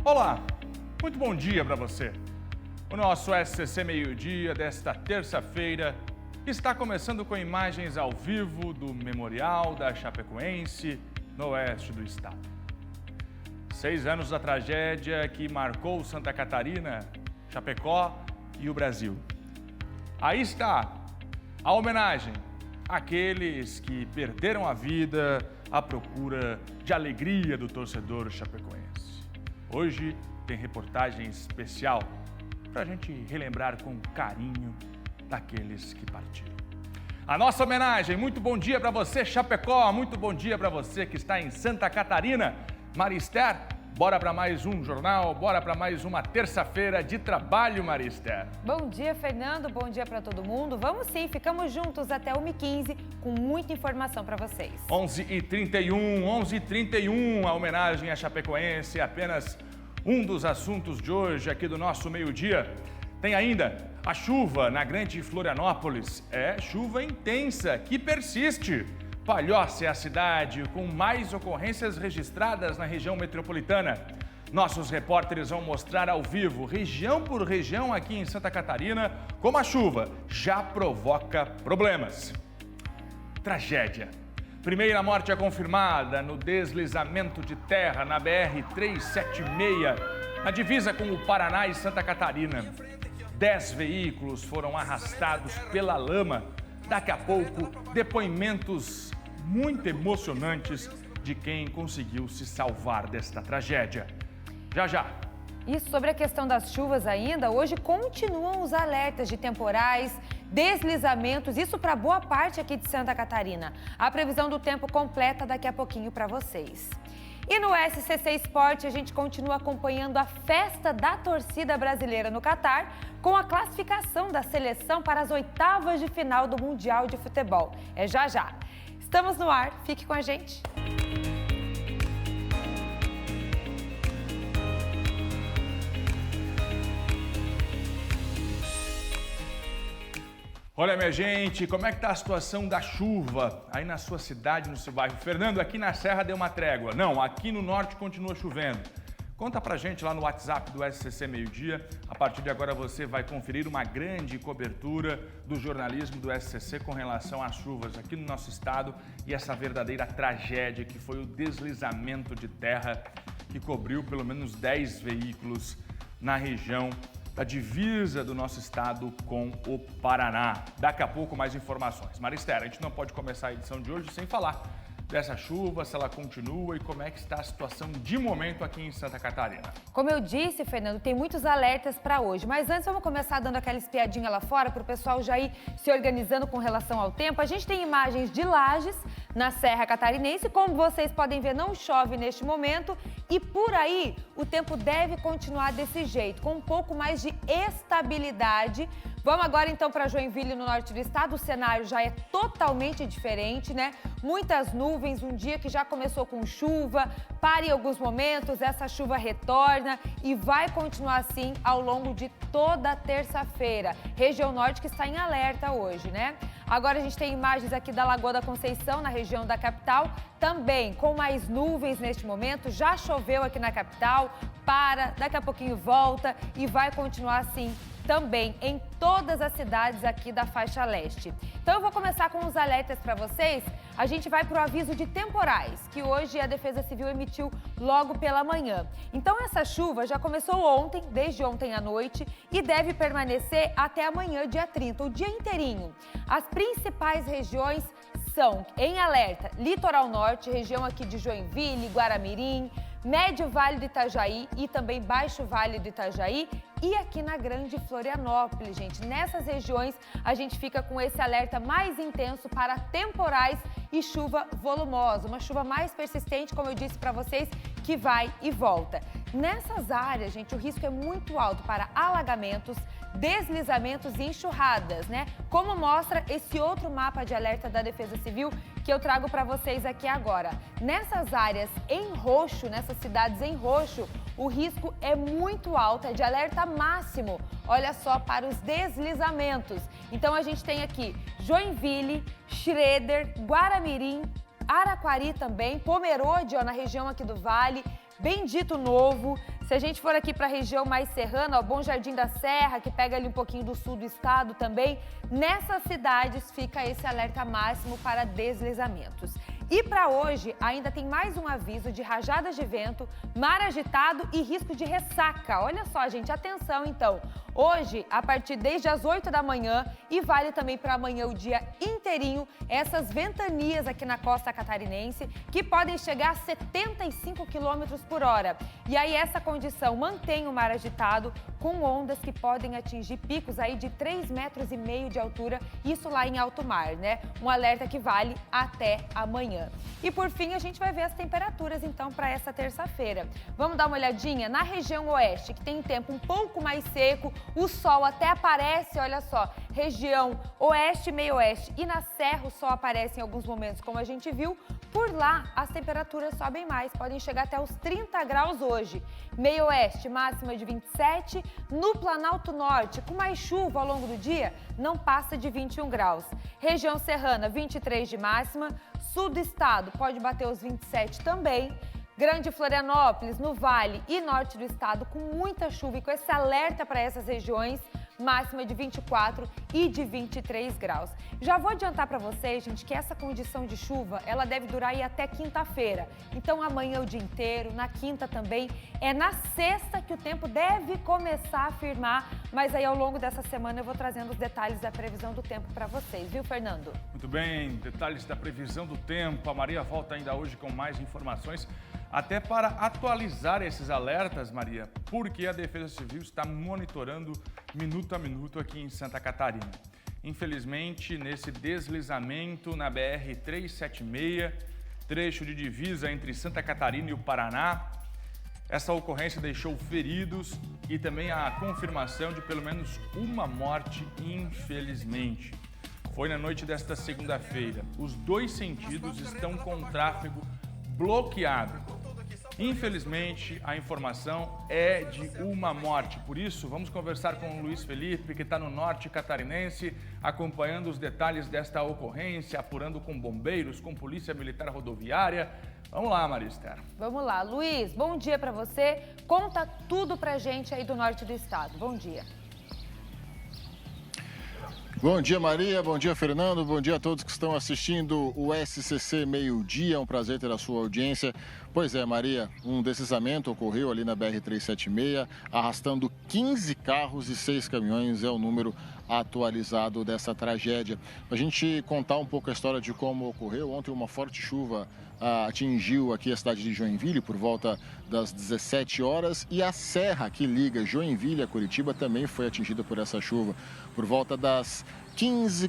Olá, muito bom dia para você. O nosso SCC Meio-Dia desta terça-feira está começando com imagens ao vivo do Memorial da Chapecoense, no oeste do estado. 6 anos da tragédia que marcou Santa Catarina, Chapecó e o Brasil. Aí está a homenagem àqueles que perderam a vida à procura de alegria do torcedor chapecoense. Hoje tem reportagem especial para a gente relembrar com carinho daqueles que partiram. A nossa homenagem, muito bom dia para você, Chapecó, muito bom dia para você que está em Santa Catarina. Marister, bora para mais um jornal, bora para mais uma terça-feira de trabalho, Marister. Bom dia, Fernando, bom dia para todo mundo. Vamos sim, ficamos juntos até 1h15 com muita informação para vocês. 11h31, a homenagem à Chapecoense é apenas um dos assuntos de hoje aqui do nosso meio-dia. Tem ainda a chuva na Grande Florianópolis. É chuva intensa que persiste. Palhoça é a cidade com mais ocorrências registradas na região metropolitana. Nossos repórteres vão mostrar ao vivo, região por região aqui em Santa Catarina, como a chuva já provoca problemas. Tragédia. Primeira morte é confirmada no deslizamento de terra na BR-376, na divisa com o Paraná e Santa Catarina. 10 veículos foram arrastados pela lama. Daqui a pouco, depoimentos muito emocionantes de quem conseguiu se salvar desta tragédia. Já, já. E sobre a questão das chuvas ainda, hoje continuam os alertas de temporais, deslizamentos, isso para boa parte aqui de Santa Catarina. A previsão do tempo completa daqui a pouquinho para vocês. E no SCC Esporte, a gente continua acompanhando a festa da torcida brasileira no Catar, com a classificação da seleção para as oitavas de final do Mundial de Futebol. É já já. Estamos no ar, fique com a gente. Olha, minha gente, como é que tá a situação da chuva aí na sua cidade, no seu bairro? Fernando, aqui na Serra deu uma trégua. Não, aqui no norte continua chovendo. Conta pra gente lá no WhatsApp do SCC Meio-Dia. A partir de agora você vai conferir uma grande cobertura do jornalismo do SCC com relação às chuvas aqui no nosso estado e essa verdadeira tragédia que foi o deslizamento de terra que cobriu pelo menos 10 veículos na região da divisa do nosso estado com o Paraná. Daqui a pouco mais informações. Marister, a gente não pode começar a edição de hoje sem falar dessa chuva, se ela continua e como é que está a situação de momento aqui em Santa Catarina. Como eu disse, Fernando, tem muitos alertas para hoje, mas antes vamos começar dando aquela espiadinha lá fora para o pessoal já ir se organizando com relação ao tempo. A gente tem imagens de Lages na Serra Catarinense, como vocês podem ver, não chove neste momento e por aí o tempo deve continuar desse jeito, com um pouco mais de estabilidade. Vamos agora então para Joinville, no norte do estado. O cenário já é totalmente diferente, né? Muitas nuvens, um dia que já começou com chuva, para em alguns momentos, essa chuva retorna e vai continuar assim ao longo de toda a terça-feira. Região norte que está em alerta hoje, né? Agora a gente tem imagens aqui da Lagoa da Conceição, na região da capital, também com mais nuvens neste momento. Já choveu aqui na capital, daqui a pouquinho volta e vai continuar assim também em todas as cidades aqui da faixa leste. Então eu vou começar com os alertas para vocês. A gente vai para o aviso de temporais, que hoje a Defesa Civil emitiu logo pela manhã. Então essa chuva já começou ontem, desde ontem à noite, e deve permanecer até amanhã, dia 30, o dia inteirinho. As principais regiões são em alerta: Litoral Norte, região aqui de Joinville, Guaramirim, Médio Vale do Itajaí e também Baixo Vale do Itajaí e aqui na Grande Florianópolis, gente. Nessas regiões a gente fica com esse alerta mais intenso para temporais e chuva volumosa, uma chuva mais persistente, como eu disse para vocês, que vai e volta. Nessas áreas, gente, o risco é muito alto para alagamentos, deslizamentos e enxurradas, né? Como mostra esse outro mapa de alerta da Defesa Civil que eu trago para vocês aqui agora. Nessas áreas em roxo, nessas cidades em roxo, o risco é muito alto, é de alerta máximo, olha só, para os deslizamentos. Então a gente tem aqui Joinville, Schroeder, Guaramirim, Araquari também, Pomerode, ó, na região aqui do Vale, Bendito Novo. Se a gente for aqui para a região mais serrana, ó, Bom Jardim da Serra, que pega ali um pouquinho do sul do estado também, nessas cidades fica esse alerta máximo para deslizamentos. E para hoje, ainda tem mais um aviso de rajadas de vento, mar agitado e risco de ressaca. Olha só, gente, atenção então. Hoje, a partir desde as 8 da manhã e vale também para amanhã o dia inteirinho, essas ventanias aqui na costa catarinense que podem chegar a 75 km por hora. E aí essa condição mantém o mar agitado com ondas que podem atingir picos aí de 3,5 metros de altura, isso lá em alto mar, né? Um alerta que vale até amanhã. E por fim, a gente vai ver as temperaturas então para essa terça-feira. Vamos dar uma olhadinha na região oeste, que tem tempo um pouco mais seco, o sol até aparece, olha só, região oeste e meio-oeste e na serra o sol aparece em alguns momentos, como a gente viu. Por lá, as temperaturas sobem mais, podem chegar até os 30 graus hoje. Meio-oeste, máxima de 27. No Planalto Norte, com mais chuva ao longo do dia, não passa de 21 graus. Região serrana, 23 de máxima. Sul do estado, pode bater os 27 também. Grande Florianópolis, no Vale e norte do estado, com muita chuva e com esse alerta para essas regiões, máxima de 24 e de 23 graus. Já vou adiantar para vocês, gente, que essa condição de chuva, ela deve durar aí até quinta-feira. Então amanhã o dia inteiro, na quinta também. É na sexta que o tempo deve começar a firmar, mas aí ao longo dessa semana eu vou trazendo os detalhes da previsão do tempo para vocês, viu, Fernando? Muito bem, detalhes da previsão do tempo. A Maria volta ainda hoje com mais informações, até para atualizar esses alertas, Maria, porque a Defesa Civil está monitorando minuto a minuto aqui em Santa Catarina. Infelizmente, nesse deslizamento na BR-376, trecho de divisa entre Santa Catarina e o Paraná, essa ocorrência deixou feridos e também a confirmação de pelo menos uma morte, infelizmente. Foi na noite desta segunda-feira. Os dois sentidos estão com o tráfego bloqueado. Infelizmente, a informação é de uma morte. Por isso, vamos conversar com o Luiz Felipe, que está no norte catarinense, acompanhando os detalhes desta ocorrência, apurando com bombeiros, com polícia militar rodoviária. Vamos lá, Maria Esther. Vamos lá. Luiz, bom dia para você. Conta tudo pra gente aí do norte do estado. Bom dia. Bom dia, Maria. Bom dia, Fernando. Bom dia a todos que estão assistindo o SCC Meio-Dia. É um prazer ter a sua audiência. Pois é, Maria, um deslizamento ocorreu ali na BR-376, arrastando 15 carros e 6 caminhões. É o número atualizado dessa tragédia. Para a gente contar um pouco a história de como ocorreu, ontem uma forte chuva atingiu aqui a cidade de Joinville por volta das 17 horas e a serra que liga Joinville a Curitiba também foi atingida por essa chuva. Por volta das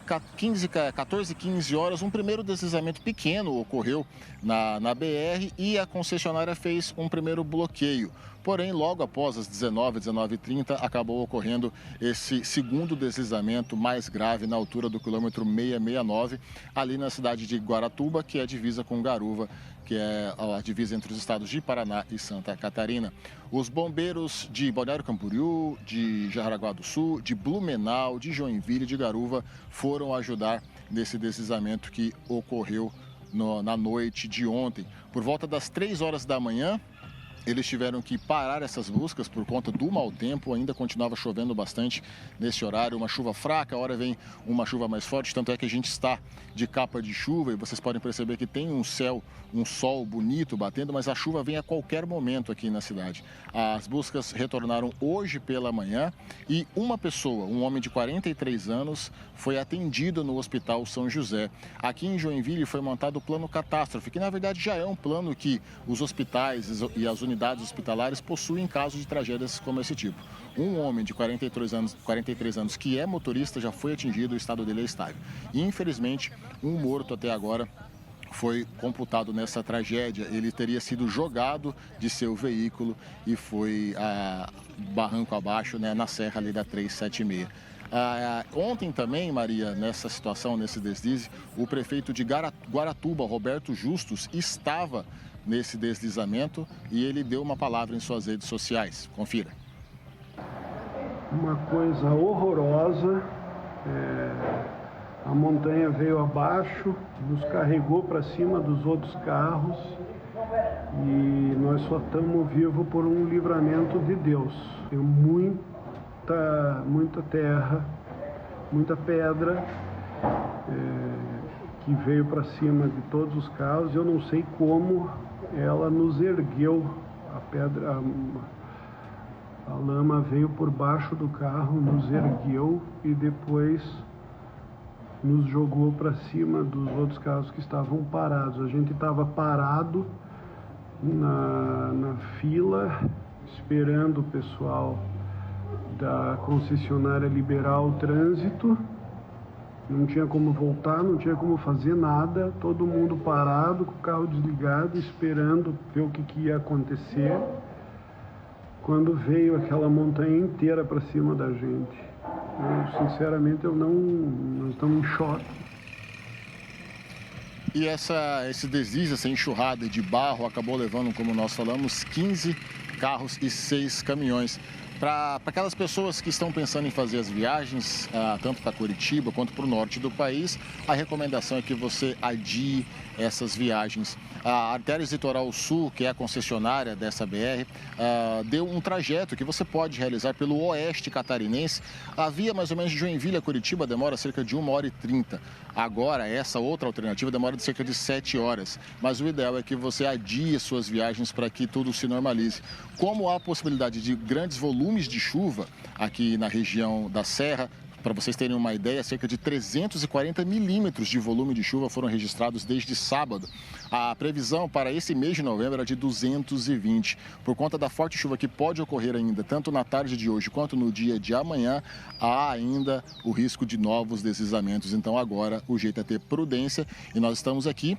14, 15 horas, um primeiro deslizamento pequeno ocorreu na BR e a concessionária fez um primeiro bloqueio. Porém, logo após as 19h30, acabou ocorrendo esse segundo deslizamento mais grave na altura do quilômetro 669, ali na cidade de Guaratuba, que é a divisa com Garuva, que é a divisa entre os estados de Paraná e Santa Catarina. Os bombeiros de Balneário Camboriú, de Jaraguá do Sul, de Blumenau, de Joinville e de Garuva foram ajudar nesse deslizamento que ocorreu na noite de ontem. Por volta das 3 horas da manhã, eles tiveram que parar essas buscas por conta do mau tempo, ainda continuava chovendo bastante nesse horário, uma chuva fraca, a hora vem uma chuva mais forte, tanto é que a gente está de capa de chuva e vocês podem perceber que tem um sol bonito batendo, mas a chuva vem a qualquer momento aqui na cidade. As buscas retornaram hoje pela manhã e uma pessoa, um homem de 43 anos, foi atendido no Hospital São José. Aqui em Joinville foi montado o plano catástrofe, que na verdade já é um plano que os hospitais e as unidades hospitalares possuem em casos de tragédias como esse tipo. Um homem de 43 anos que é motorista já foi atingido, o estado dele é estável. E, infelizmente, um morto até agora foi computado nessa tragédia. Ele teria sido jogado de seu veículo e foi barranco abaixo, né, na serra ali da 376. Ontem também, Maria, nessa situação, nesse deslize, o prefeito de Guaratuba, Roberto Justus, estava nesse deslizamento e ele deu uma palavra em suas redes sociais. Confira. Uma coisa horrorosa, A montanha veio abaixo, nos carregou para cima dos outros carros e nós só estamos vivos por um livramento de Deus. Tem muita terra, muita pedra que veio para cima de todos os carros. Eu não sei como ela nos ergueu. A pedra, a lama veio por baixo do carro, nos ergueu e depois nos jogou para cima dos outros carros que estavam parados. A gente estava parado na fila, esperando o pessoal da concessionária liberar o trânsito. Não tinha como voltar, não tinha como fazer nada, todo mundo parado, com o carro desligado, esperando ver o que ia acontecer. Quando veio aquela montanha inteira para cima da gente. Sinceramente, nós estamos em choque. E esse deslize, essa enxurrada de barro acabou levando, como nós falamos, 15 carros e 6 caminhões. Para aquelas pessoas que estão pensando em fazer as viagens, tanto para Curitiba quanto para o norte do país, a recomendação é que você adie essas viagens. A Artérias Litoral Sul, que é a concessionária dessa BR, deu um trajeto que você pode realizar pelo oeste catarinense. A via mais ou menos de Joinville a Curitiba demora cerca de 1h30. Agora, essa outra alternativa demora de cerca de 7 horas. Mas o ideal é que você adie suas viagens para que tudo se normalize. Como há a possibilidade de grandes volumes de chuva aqui na região da Serra, para vocês terem uma ideia, cerca de 340 milímetros de volume de chuva foram registrados desde sábado. A previsão para esse mês de novembro era de 220. Por conta da forte chuva que pode ocorrer ainda, tanto na tarde de hoje quanto no dia de amanhã, há ainda o risco de novos deslizamentos. Então agora o jeito é ter prudência e nós estamos aqui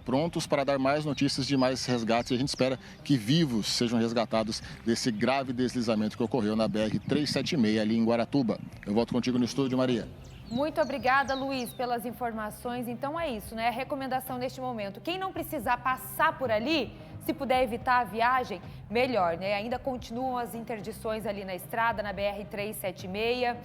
prontos para dar mais notícias de mais resgates e a gente espera que vivos sejam resgatados desse grave deslizamento que ocorreu na BR-376 ali em Guaratuba. Eu volto contigo no estúdio, Maria. Muito obrigada, Luiz, pelas informações. Então é isso, né? A recomendação neste momento. Quem não precisar passar por ali, se puder evitar a viagem, melhor, né? Ainda continuam as interdições ali na estrada, na BR-376.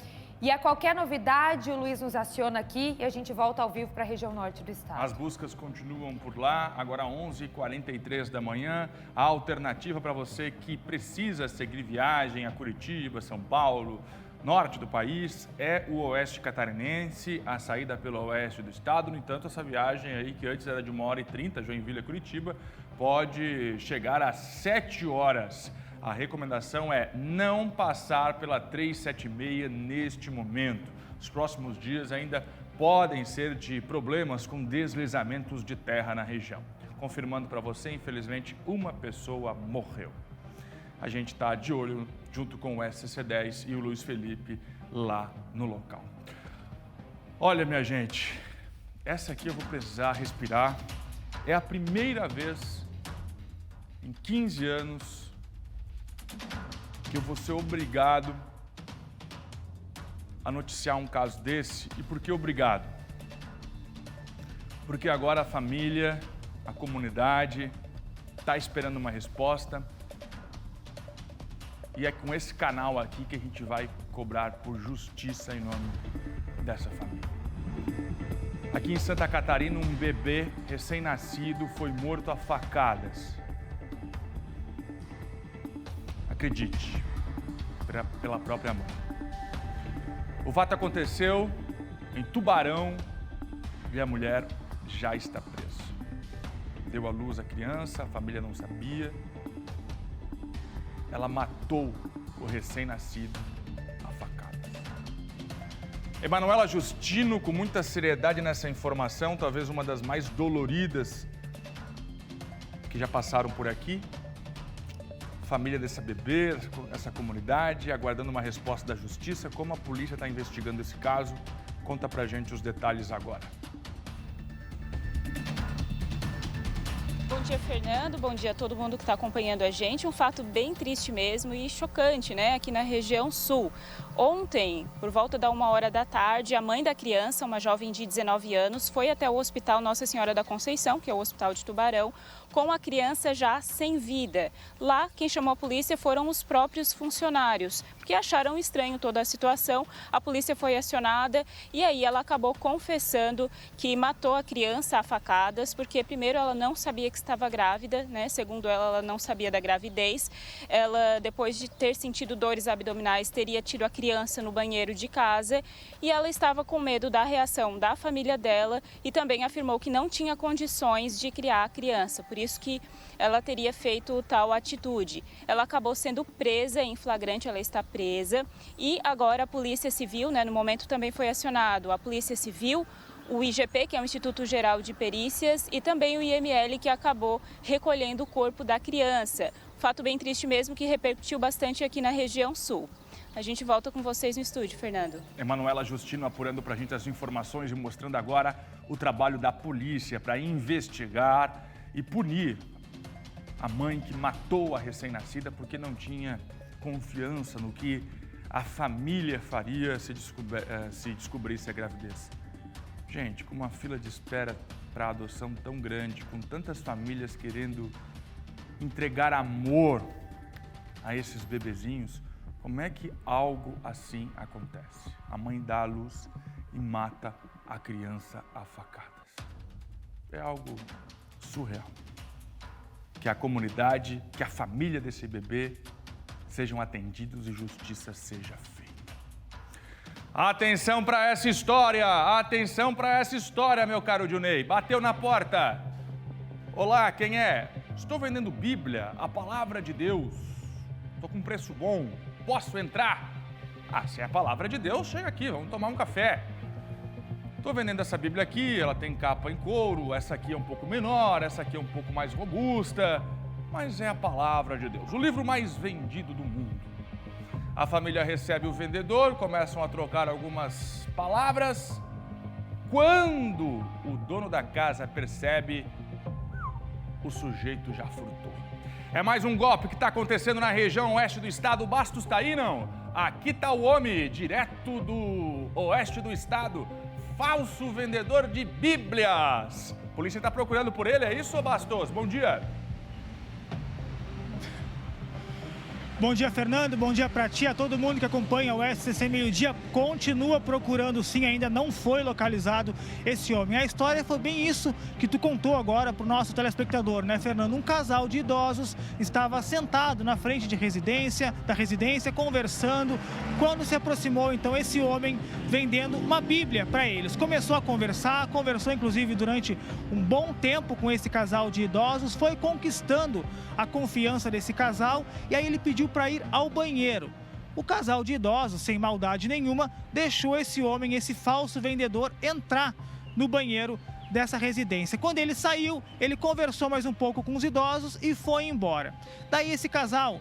E a qualquer novidade, o Luiz nos aciona aqui e a gente volta ao vivo para a região norte do estado. As buscas continuam por lá, agora 11h43 da manhã. A alternativa para você que precisa seguir viagem a Curitiba, São Paulo, norte do país, é o oeste catarinense, a saída pelo oeste do estado. No entanto, essa viagem aí, que antes era de 1h30, Joinville a Curitiba, pode chegar a 7 horas. A recomendação é não passar pela 376 neste momento. Os próximos dias ainda podem ser de problemas com deslizamentos de terra na região. Confirmando para você, infelizmente, uma pessoa morreu. A gente está de olho junto com o SC10 e o Luiz Felipe lá no local. Olha, minha gente, essa aqui eu vou precisar respirar. É a primeira vez em 15 anos que eu vou ser obrigado a noticiar um caso desse. E por que obrigado? Porque agora a família, a comunidade está esperando uma resposta e é com esse canal aqui que a gente vai cobrar por justiça em nome dessa família. Aqui em Santa Catarina, um bebê recém-nascido foi morto a facadas. Acredite, pela própria mãe. O fato aconteceu em Tubarão e a mulher já está presa. Deu à luz a criança, a família não sabia. Ela matou o recém-nascido a facadas. Emanuela Justino, com muita seriedade nessa informação, talvez uma das mais doloridas que já passaram por aqui. Família dessa bebê, essa comunidade, aguardando uma resposta da justiça. Como a polícia está investigando esse caso? Conta pra gente os detalhes agora. Bom dia, Fernando. Bom dia a todo mundo que está acompanhando a gente. Um fato bem triste mesmo e chocante, né? Aqui na região sul. Ontem, por volta da 1h da tarde, a mãe da criança, uma jovem de 19 anos, foi até o Hospital Nossa Senhora da Conceição, que é o Hospital de Tubarão, com a criança já sem vida. Lá, quem chamou a polícia foram os próprios funcionários, porque acharam estranho toda a situação. A polícia foi acionada e aí ela acabou confessando que matou a criança a facadas, porque primeiro ela não sabia que estava grávida, né? Segundo ela não sabia da gravidez. Ela, depois de ter sentido dores abdominais, teria tido a criança no banheiro de casa e ela estava com medo da reação da família dela e também afirmou que não tinha condições de criar a criança, por isso que ela teria feito tal atitude. Ela acabou sendo presa em flagrante, ela está presa e agora a Polícia Civil, né, no momento também foi acionado a Polícia Civil, o IGP, que é o Instituto Geral de Perícias, e também o IML, que acabou recolhendo o corpo da criança. Fato bem triste mesmo, que repercutiu bastante aqui na região sul. A gente volta com vocês no estúdio, Fernando. Emanuela Justino apurando para a gente as informações e mostrando agora o trabalho da polícia para investigar e punir a mãe que matou a recém-nascida porque não tinha confiança no que a família faria se descobrisse a gravidez. Gente, com uma fila de espera para adoção tão grande, com tantas famílias querendo entregar amor a esses bebezinhos, como é que algo assim acontece? A mãe dá à luz e mata a criança a facadas. É algo surreal. Que a comunidade, que a família desse bebê sejam atendidos e justiça seja feita. Atenção para essa história! Atenção para essa história, meu caro Dionei. Bateu na porta. Olá, quem é? Estou vendendo Bíblia, a palavra de Deus. Estou com preço bom. Posso entrar? Ah, se é a palavra de Deus, chega aqui, vamos tomar um café. Estou vendendo essa Bíblia aqui, ela tem capa em couro, essa aqui é um pouco menor, essa aqui é um pouco mais robusta, mas é a palavra de Deus, o livro mais vendido do mundo. A família recebe o vendedor, começam a trocar algumas palavras. Quando o dono da casa percebe, o sujeito já furtou. É mais um golpe que está acontecendo na região oeste do estado. O Bastos está aí, não? Aqui está o homem, direto do oeste do estado, falso vendedor de Bíblias. A polícia está procurando por ele, é isso, Bastos? Bom dia. Bom dia, Fernando. Bom dia para ti, a todo mundo que acompanha o SCC Meio Dia. Continua procurando, sim, ainda não foi localizado esse homem. A história foi bem isso que tu contou agora para o nosso telespectador, né, Fernando? Um casal de idosos estava sentado na frente da residência, conversando, quando se aproximou, então, esse homem vendendo uma Bíblia para eles. Começou a conversou, inclusive, durante um bom tempo com esse casal de idosos, foi conquistando a confiança desse casal e aí ele pediu para ir ao banheiro. O casal de idosos, sem maldade nenhuma, deixou esse homem, esse falso vendedor, entrar no banheiro dessa residência. Quando ele saiu, ele conversou mais um pouco com os idosos e foi embora. Daí esse casal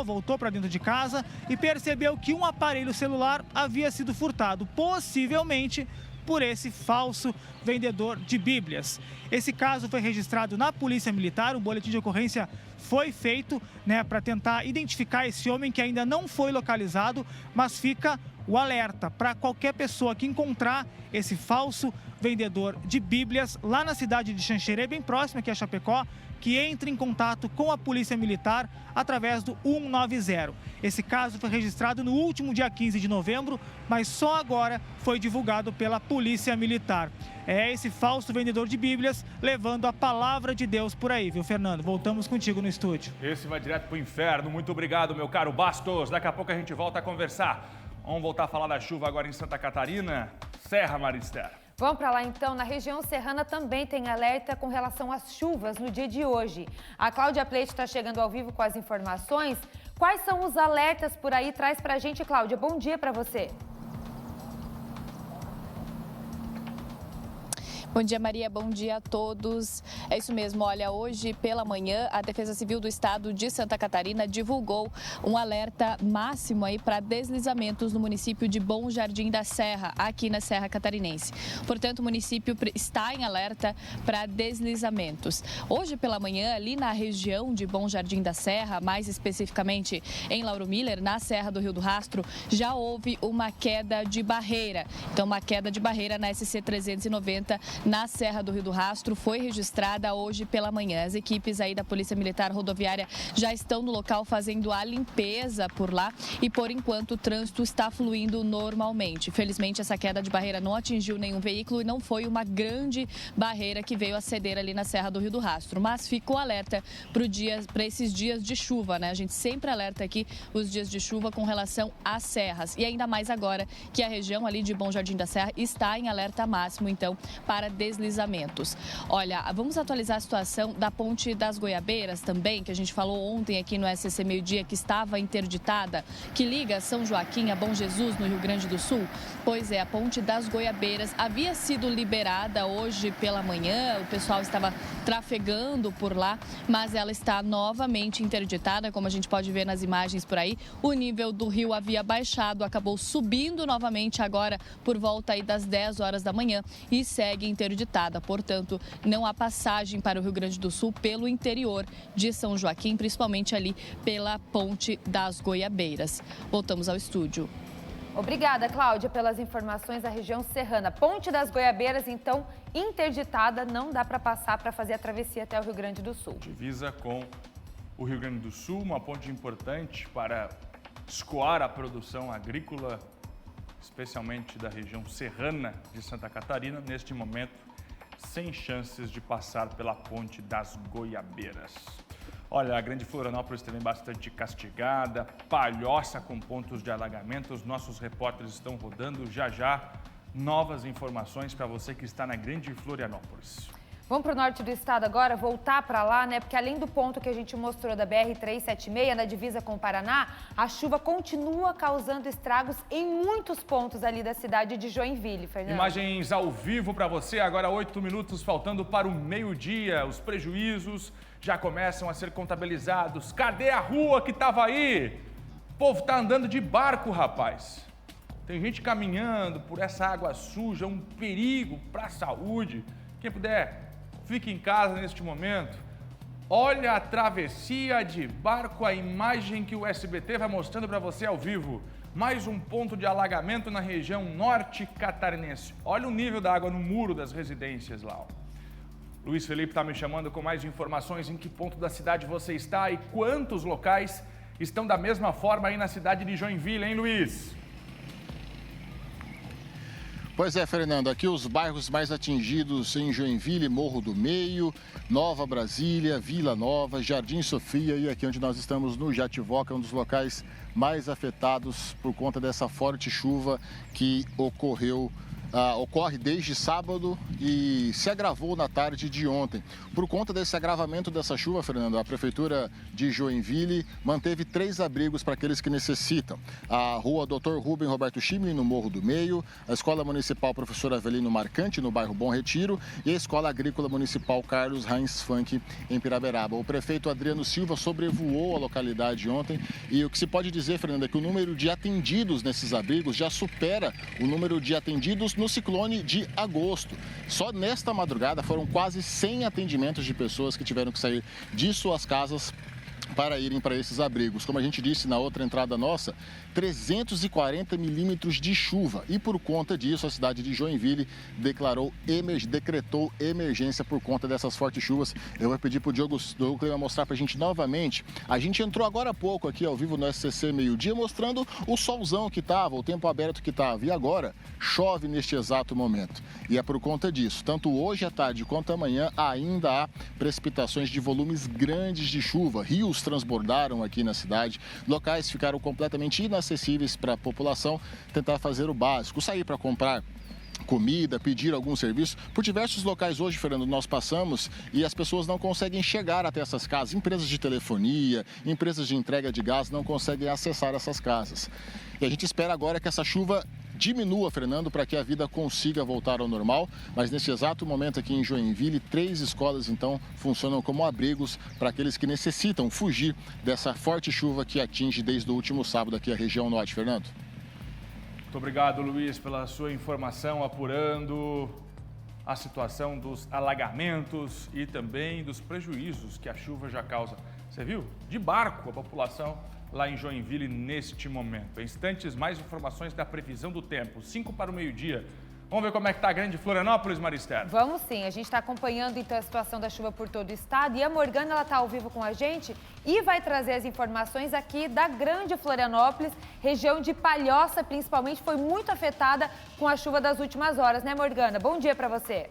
voltou para dentro de casa e percebeu que um aparelho celular havia sido furtado, possivelmente por esse falso vendedor de Bíblias. Esse caso foi registrado na Polícia Militar, um boletim de ocorrência foi feito, né, para tentar identificar esse homem que ainda não foi localizado, mas fica o alerta para qualquer pessoa que encontrar esse falso vendedor de Bíblias lá na cidade de Xanxerê, bem próxima aqui a Chapecó, que entre em contato com a Polícia Militar através do 190. Esse caso foi registrado no último dia 15 de novembro, mas só agora foi divulgado pela Polícia Militar. É esse falso vendedor de Bíblias levando a palavra de Deus por aí, viu, Fernando? Voltamos contigo no estúdio. Esse vai direto pro inferno. Muito obrigado, meu caro Bastos. Daqui a pouco a gente volta a conversar. Vamos voltar a falar da chuva agora em Santa Catarina. Serra, Marister. Vamos para lá então, na região serrana também tem alerta com relação às chuvas no dia de hoje. A Cláudia Pleite está chegando ao vivo com as informações. Quais são os alertas por aí? Traz para a gente, Cláudia. Bom dia para você. Bom dia, Maria. Bom dia a todos. É isso mesmo. Olha, hoje pela manhã, a Defesa Civil do Estado de Santa Catarina divulgou um alerta máximo aí para deslizamentos no município de Bom Jardim da Serra, aqui na Serra Catarinense. Portanto, o município está em alerta para deslizamentos. Hoje pela manhã, ali na região de Bom Jardim da Serra, mais especificamente em Lauro Miller, na Serra do Rio do Rastro, já houve uma queda de barreira. Então, uma queda de barreira na SC 390 na Serra do Rio do Rastro foi registrada hoje pela manhã. As equipes aí da Polícia Militar Rodoviária já estão no local fazendo a limpeza por lá e, por enquanto, o trânsito está fluindo normalmente. Felizmente, essa queda de barreira não atingiu nenhum veículo e não foi uma grande barreira que veio a ceder ali na Serra do Rio do Rastro. Mas ficou alerta para esses dias de chuva, né? A gente sempre alerta aqui os dias de chuva com relação às serras. E ainda mais agora que a região ali de Bom Jardim da Serra está em alerta máximo, então, para deslizamentos. Olha, vamos atualizar a situação da Ponte das Goiabeiras também, que a gente falou ontem aqui no SCC Meio-Dia, que estava interditada, que liga São Joaquim a Bom Jesus, no Rio Grande do Sul. Pois é, a Ponte das Goiabeiras havia sido liberada hoje pela manhã, o pessoal estava trafegando por lá, mas ela está novamente interditada, como a gente pode ver nas imagens por aí. O nível do rio havia baixado, acabou subindo novamente agora por volta aí das 10 horas da manhã e segue interditada. Portanto, não há passagem para o Rio Grande do Sul pelo interior de São Joaquim, principalmente ali pela Ponte das Goiabeiras. Voltamos ao estúdio. Obrigada, Cláudia, pelas informações da região serrana. Ponte das Goiabeiras, então, interditada, não dá para passar para fazer a travessia até o Rio Grande do Sul. Divisa com o Rio Grande do Sul, uma ponte importante para escoar a produção agrícola, especialmente da região serrana de Santa Catarina, neste momento, sem chances de passar pela Ponte das Goiabeiras. Olha, a Grande Florianópolis também bastante castigada, Palhoça com pontos de alagamento. Os nossos repórteres estão rodando já novas informações para você que está na Grande Florianópolis. Vamos para o norte do estado agora, voltar para lá, né? Porque além do ponto que a gente mostrou da BR-376, na divisa com o Paraná, a chuva continua causando estragos em muitos pontos ali da cidade de Joinville, Fernando. Imagens ao vivo para você, agora 8 minutos faltando para o meio-dia. Os prejuízos já começam a ser contabilizados. Cadê a rua que estava aí? O povo está andando de barco, rapaz. Tem gente caminhando por essa água suja, um perigo para a saúde. Quem puder, fique em casa neste momento. Olha a travessia de barco, a imagem que o SBT vai mostrando para você ao vivo. Mais um ponto de alagamento na região norte catarinense. Olha o nível da água no muro das residências lá. Ó. Luiz Felipe está me chamando com mais informações em que ponto da cidade você está e quantos locais estão da mesma forma aí na cidade de Joinville, hein, Luiz? Pois é, Fernando, aqui os bairros mais atingidos em Joinville, Morro do Meio, Nova Brasília, Vila Nova, Jardim Sofia e aqui onde nós estamos no Jativoca, um dos locais mais afetados por conta dessa forte chuva que ocorre desde sábado e se agravou na tarde de ontem. Por conta desse agravamento dessa chuva, Fernando, a Prefeitura de Joinville manteve 3 abrigos para aqueles que necessitam. A Rua Dr. Rubem Roberto Chimli, no Morro do Meio, a Escola Municipal Professor Avelino Marcante, no bairro Bom Retiro, e a Escola Agrícola Municipal Carlos Heinz Funk, em Piraberaba. O prefeito Adriano Silva sobrevoou a localidade ontem e o que se pode dizer, Fernando, é que o número de atendidos nesses abrigos já supera o número de atendidos no ciclone de agosto. Só nesta madrugada foram quase 100 atendimentos de pessoas que tiveram que sair de suas casas para irem para esses abrigos. Como a gente disse na outra entrada nossa, 340 milímetros de chuva. E por conta disso, a cidade de Joinville decretou emergência por conta dessas fortes chuvas. Eu vou pedir para o Diogo Clima mostrar para a gente novamente. A gente entrou agora há pouco aqui ao vivo no SCC Meio-Dia, mostrando o solzão que estava, o tempo aberto que estava. E agora, chove neste exato momento. E é por conta disso. Tanto hoje à tarde quanto amanhã, ainda há precipitações de volumes grandes de chuva. Rios transbordaram aqui na cidade. Locais ficaram completamente inacessíveis para a população tentar fazer o básico. Sair para comprar comida, pedir algum serviço. Por diversos locais hoje, Fernando, nós passamos e as pessoas não conseguem chegar até essas casas. Empresas de telefonia, empresas de entrega de gás não conseguem acessar essas casas. E a gente espera agora que essa chuva diminua, Fernando, para que a vida consiga voltar ao normal. Mas nesse exato momento aqui em Joinville, 3 escolas, então, funcionam como abrigos para aqueles que necessitam fugir dessa forte chuva que atinge desde o último sábado aqui a região norte, Fernando. Muito obrigado, Luiz, pela sua informação, apurando a situação dos alagamentos e também dos prejuízos que a chuva já causa. Você viu? De barco a população lá em Joinville neste momento. Em instantes, mais informações da previsão do tempo. 5 para o meio-dia. Vamos ver como é que está a Grande Florianópolis, Marister? Vamos sim, a gente está acompanhando então a situação da chuva por todo o estado e a Morgana ela está ao vivo com a gente e vai trazer as informações aqui da Grande Florianópolis, região de Palhoça principalmente, foi muito afetada com a chuva das últimas horas, né Morgana? Bom dia para você.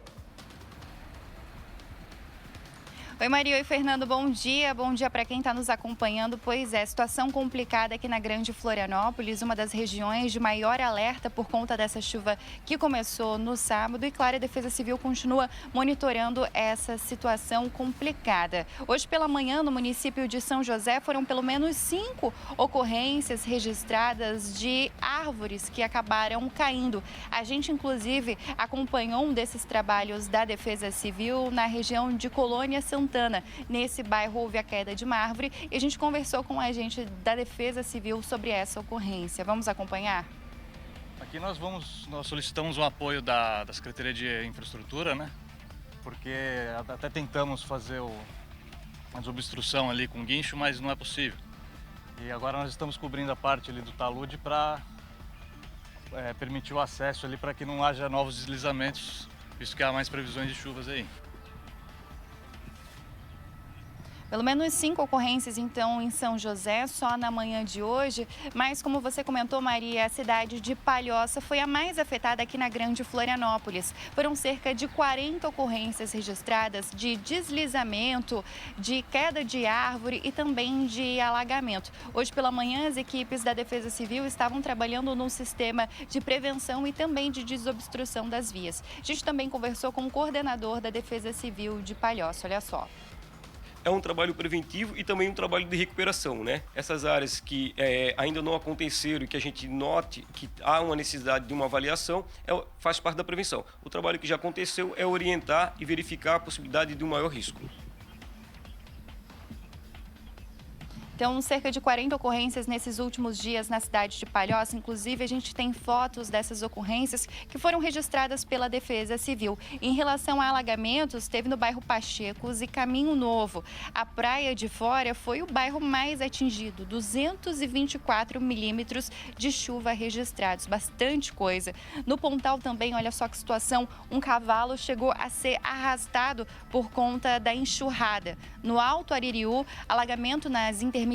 Oi Maria, oi Fernando, bom dia para quem está nos acompanhando. Pois é, situação complicada aqui na Grande Florianópolis, uma das regiões de maior alerta por conta dessa chuva que começou no sábado e claro, a Defesa Civil continua monitorando essa situação complicada. Hoje pela manhã no município de São José foram pelo menos 5 ocorrências registradas de árvores que acabaram caindo. A gente inclusive acompanhou um desses trabalhos da Defesa Civil na região de Colônia Santana. Nesse bairro houve a queda de uma árvore e a gente conversou com um agente da Defesa Civil sobre essa ocorrência. Vamos acompanhar? Aqui nós solicitamos o apoio da Secretaria de Infraestrutura, né? Porque até tentamos fazer a desobstrução ali com guincho, mas não é possível. E agora nós estamos cobrindo a parte ali do talude para permitir o acesso ali para que não haja novos deslizamentos, visto que há mais previsões de chuvas aí. Pelo menos 5 ocorrências, então, em São José, só na manhã de hoje. Mas, como você comentou, Maria, a cidade de Palhoça foi a mais afetada aqui na Grande Florianópolis. Foram cerca de 40 ocorrências registradas de deslizamento, de queda de árvore e também de alagamento. Hoje pela manhã, as equipes da Defesa Civil estavam trabalhando num sistema de prevenção e também de desobstrução das vias. A gente também conversou com o coordenador da Defesa Civil de Palhoça, olha só. É um trabalho preventivo e também um trabalho de recuperação, né? Essas áreas que ainda não aconteceram e que a gente note que há uma necessidade de uma avaliação, faz parte da prevenção. O trabalho que já aconteceu é orientar e verificar a possibilidade de um maior risco. Então, cerca de 40 ocorrências nesses últimos dias na cidade de Palhoça. Inclusive, a gente tem fotos dessas ocorrências que foram registradas pela Defesa Civil. Em relação a alagamentos, teve no bairro Pachecos e Caminho Novo. A Praia de Fora foi o bairro mais atingido, 224 milímetros de chuva registrados, bastante coisa. No Pontal também, olha só que situação, um cavalo chegou a ser arrastado por conta da enxurrada. No Alto Aririú, alagamento nas intermediações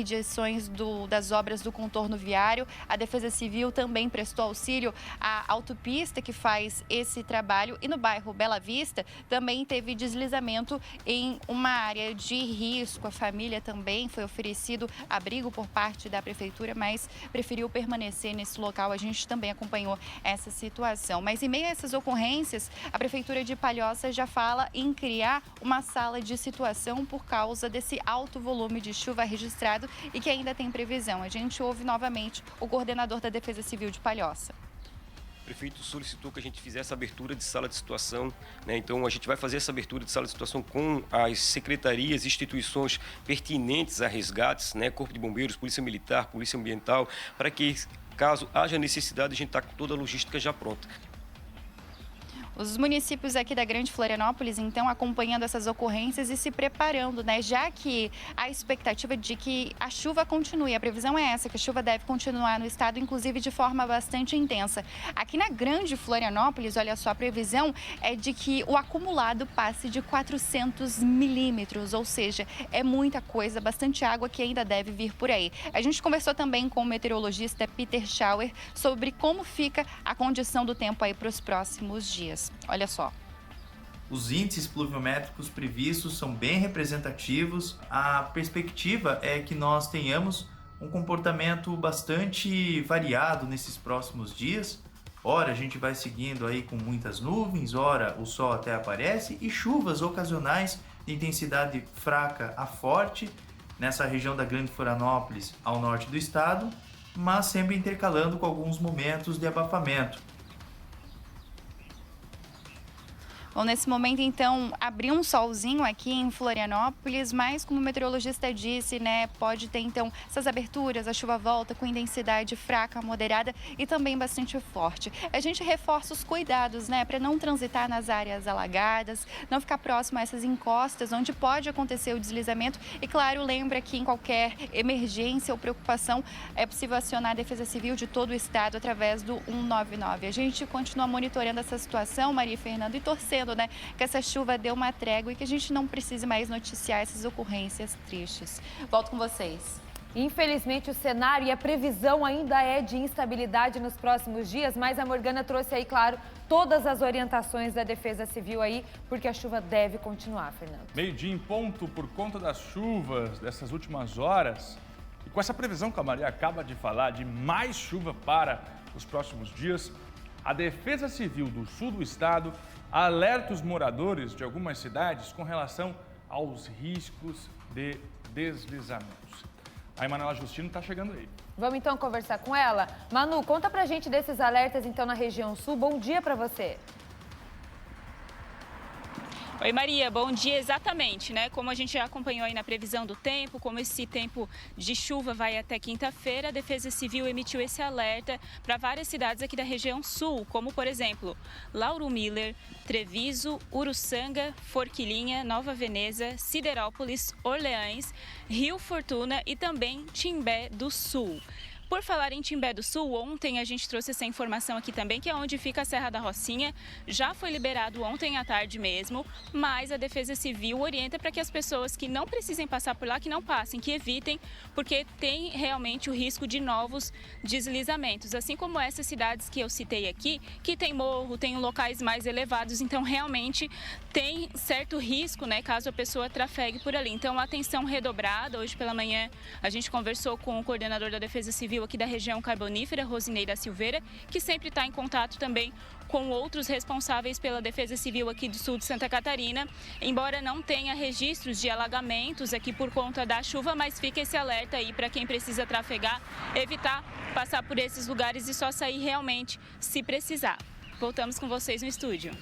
das obras do contorno viário. A Defesa Civil também prestou auxílio à autopista que faz esse trabalho. E no bairro Bela Vista também teve deslizamento em uma área de risco. A família também foi oferecido abrigo por parte da prefeitura, mas preferiu permanecer nesse local. A gente também acompanhou essa situação. Mas em meio a essas ocorrências, a Prefeitura de Palhoça já fala em criar uma sala de situação por causa desse alto volume de chuva registrado e que ainda tem previsão. A gente ouve novamente o coordenador da Defesa Civil de Palhoça. O prefeito solicitou que a gente fizesse a abertura de sala de situação, né? Então a gente vai fazer essa abertura de sala de situação com as secretarias e instituições pertinentes a resgates, né? Corpo de Bombeiros, Polícia Militar, Polícia Ambiental, para que, caso haja necessidade, a gente está com toda a logística já pronta. Os municípios aqui da Grande Florianópolis, então, acompanhando essas ocorrências e se preparando, né? Já que a expectativa de que a chuva continue, a previsão é essa, que a chuva deve continuar no estado, inclusive de forma bastante intensa. Aqui na Grande Florianópolis, olha só, a previsão é de que o acumulado passe de 400 milímetros, ou seja, é muita coisa, bastante água que ainda deve vir por aí. A gente conversou também com o meteorologista Peter Schauer sobre como fica a condição do tempo aí para os próximos dias. Olha só. Os índices pluviométricos previstos são bem representativos. A perspectiva é que nós tenhamos um comportamento bastante variado nesses próximos dias. Ora, a gente vai seguindo aí com muitas nuvens, ora o sol até aparece e chuvas ocasionais de intensidade fraca a forte nessa região da Grande Florianópolis ao norte do estado, mas sempre intercalando com alguns momentos de abafamento. Bom, nesse momento, então, abriu um solzinho aqui em Florianópolis, mas como o meteorologista disse, né, pode ter, então, essas aberturas, a chuva volta com intensidade fraca, moderada e também bastante forte. A gente reforça os cuidados, né, para não transitar nas áreas alagadas, não ficar próximo a essas encostas, onde pode acontecer o deslizamento. E, claro, lembra que em qualquer emergência ou preocupação, é possível acionar a Defesa Civil de todo o estado através do 199. A gente continua monitorando essa situação, Maria e Fernando, e torcendo, né, que essa chuva dê uma trégua e que a gente não precise mais noticiar essas ocorrências tristes. Volto com vocês. Infelizmente, o cenário e a previsão ainda é de instabilidade nos próximos dias, mas a Morgana trouxe aí, claro, todas as orientações da Defesa Civil aí, porque a chuva deve continuar, Fernando. Meio-dia em ponto por conta das chuvas dessas últimas horas. E com essa previsão que a Maria acaba de falar de mais chuva para os próximos dias, a Defesa Civil do sul do estado alerta os moradores de algumas cidades com relação aos riscos de deslizamentos. A Emanuela Justino está chegando aí. Vamos então conversar com ela? Manu, conta pra gente desses alertas então na região sul. Bom dia para você. Oi Maria, bom dia. Exatamente, né? Como a gente já acompanhou aí na previsão do tempo, como esse tempo de chuva vai até quinta-feira, a Defesa Civil emitiu esse alerta para várias cidades aqui da região sul, como por exemplo, Lauro Miller, Treviso, Uruçanga, Forquilinha, Nova Veneza, Siderópolis, Orleans, Rio Fortuna e também Timbé do Sul. Por falar em Timbé do Sul, ontem a gente trouxe essa informação aqui também, que é onde fica a Serra da Rocinha. Já foi liberado ontem à tarde mesmo, mas a Defesa Civil orienta para que as pessoas que não precisem passar por lá, que não passem, que evitem, porque tem realmente o risco de novos deslizamentos. Assim como essas cidades que eu citei aqui, que tem morro, tem locais mais elevados, então realmente tem certo risco, né, caso a pessoa trafegue por ali. Então, atenção redobrada. Hoje pela manhã a gente conversou com o coordenador da Defesa Civil aqui da região carbonífera, Rosinei da Silveira, que sempre está em contato também com outros responsáveis pela Defesa Civil aqui do sul de Santa Catarina. Embora não tenha registros de alagamentos aqui por conta da chuva, mas fica esse alerta aí para quem precisa trafegar, evitar passar por esses lugares e só sair realmente se precisar. Voltamos com vocês no estúdio.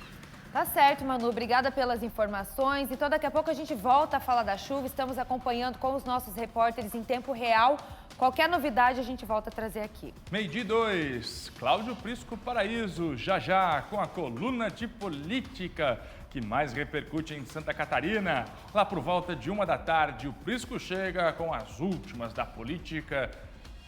Tá certo, Manu. Obrigada pelas informações. Então, daqui a pouco a gente volta a falar da chuva. Estamos acompanhando com os nossos repórteres em tempo real. Qualquer novidade a gente volta a trazer aqui. Meio-dia 2, Cláudio Prisco Paraíso, já com a coluna de política que mais repercute em Santa Catarina. Lá por volta de 1 da tarde, o Prisco chega com as últimas da política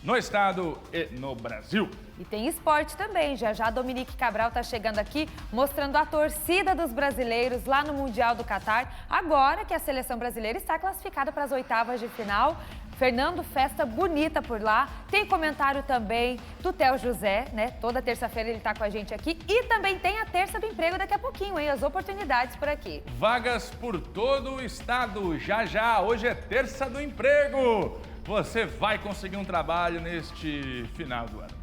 no estado e no Brasil. E tem esporte também. Já Dominique Cabral está chegando aqui mostrando a torcida dos brasileiros lá no Mundial do Catar, agora que a seleção brasileira está classificada para as oitavas de final. Fernando, festa bonita por lá. Tem comentário também do Theo José, né? Toda terça-feira ele está com a gente aqui. E também tem a terça do emprego daqui a pouquinho, hein? As oportunidades por aqui. Vagas por todo o estado. Já. Hoje é terça do emprego. Você vai conseguir um trabalho neste final do ano.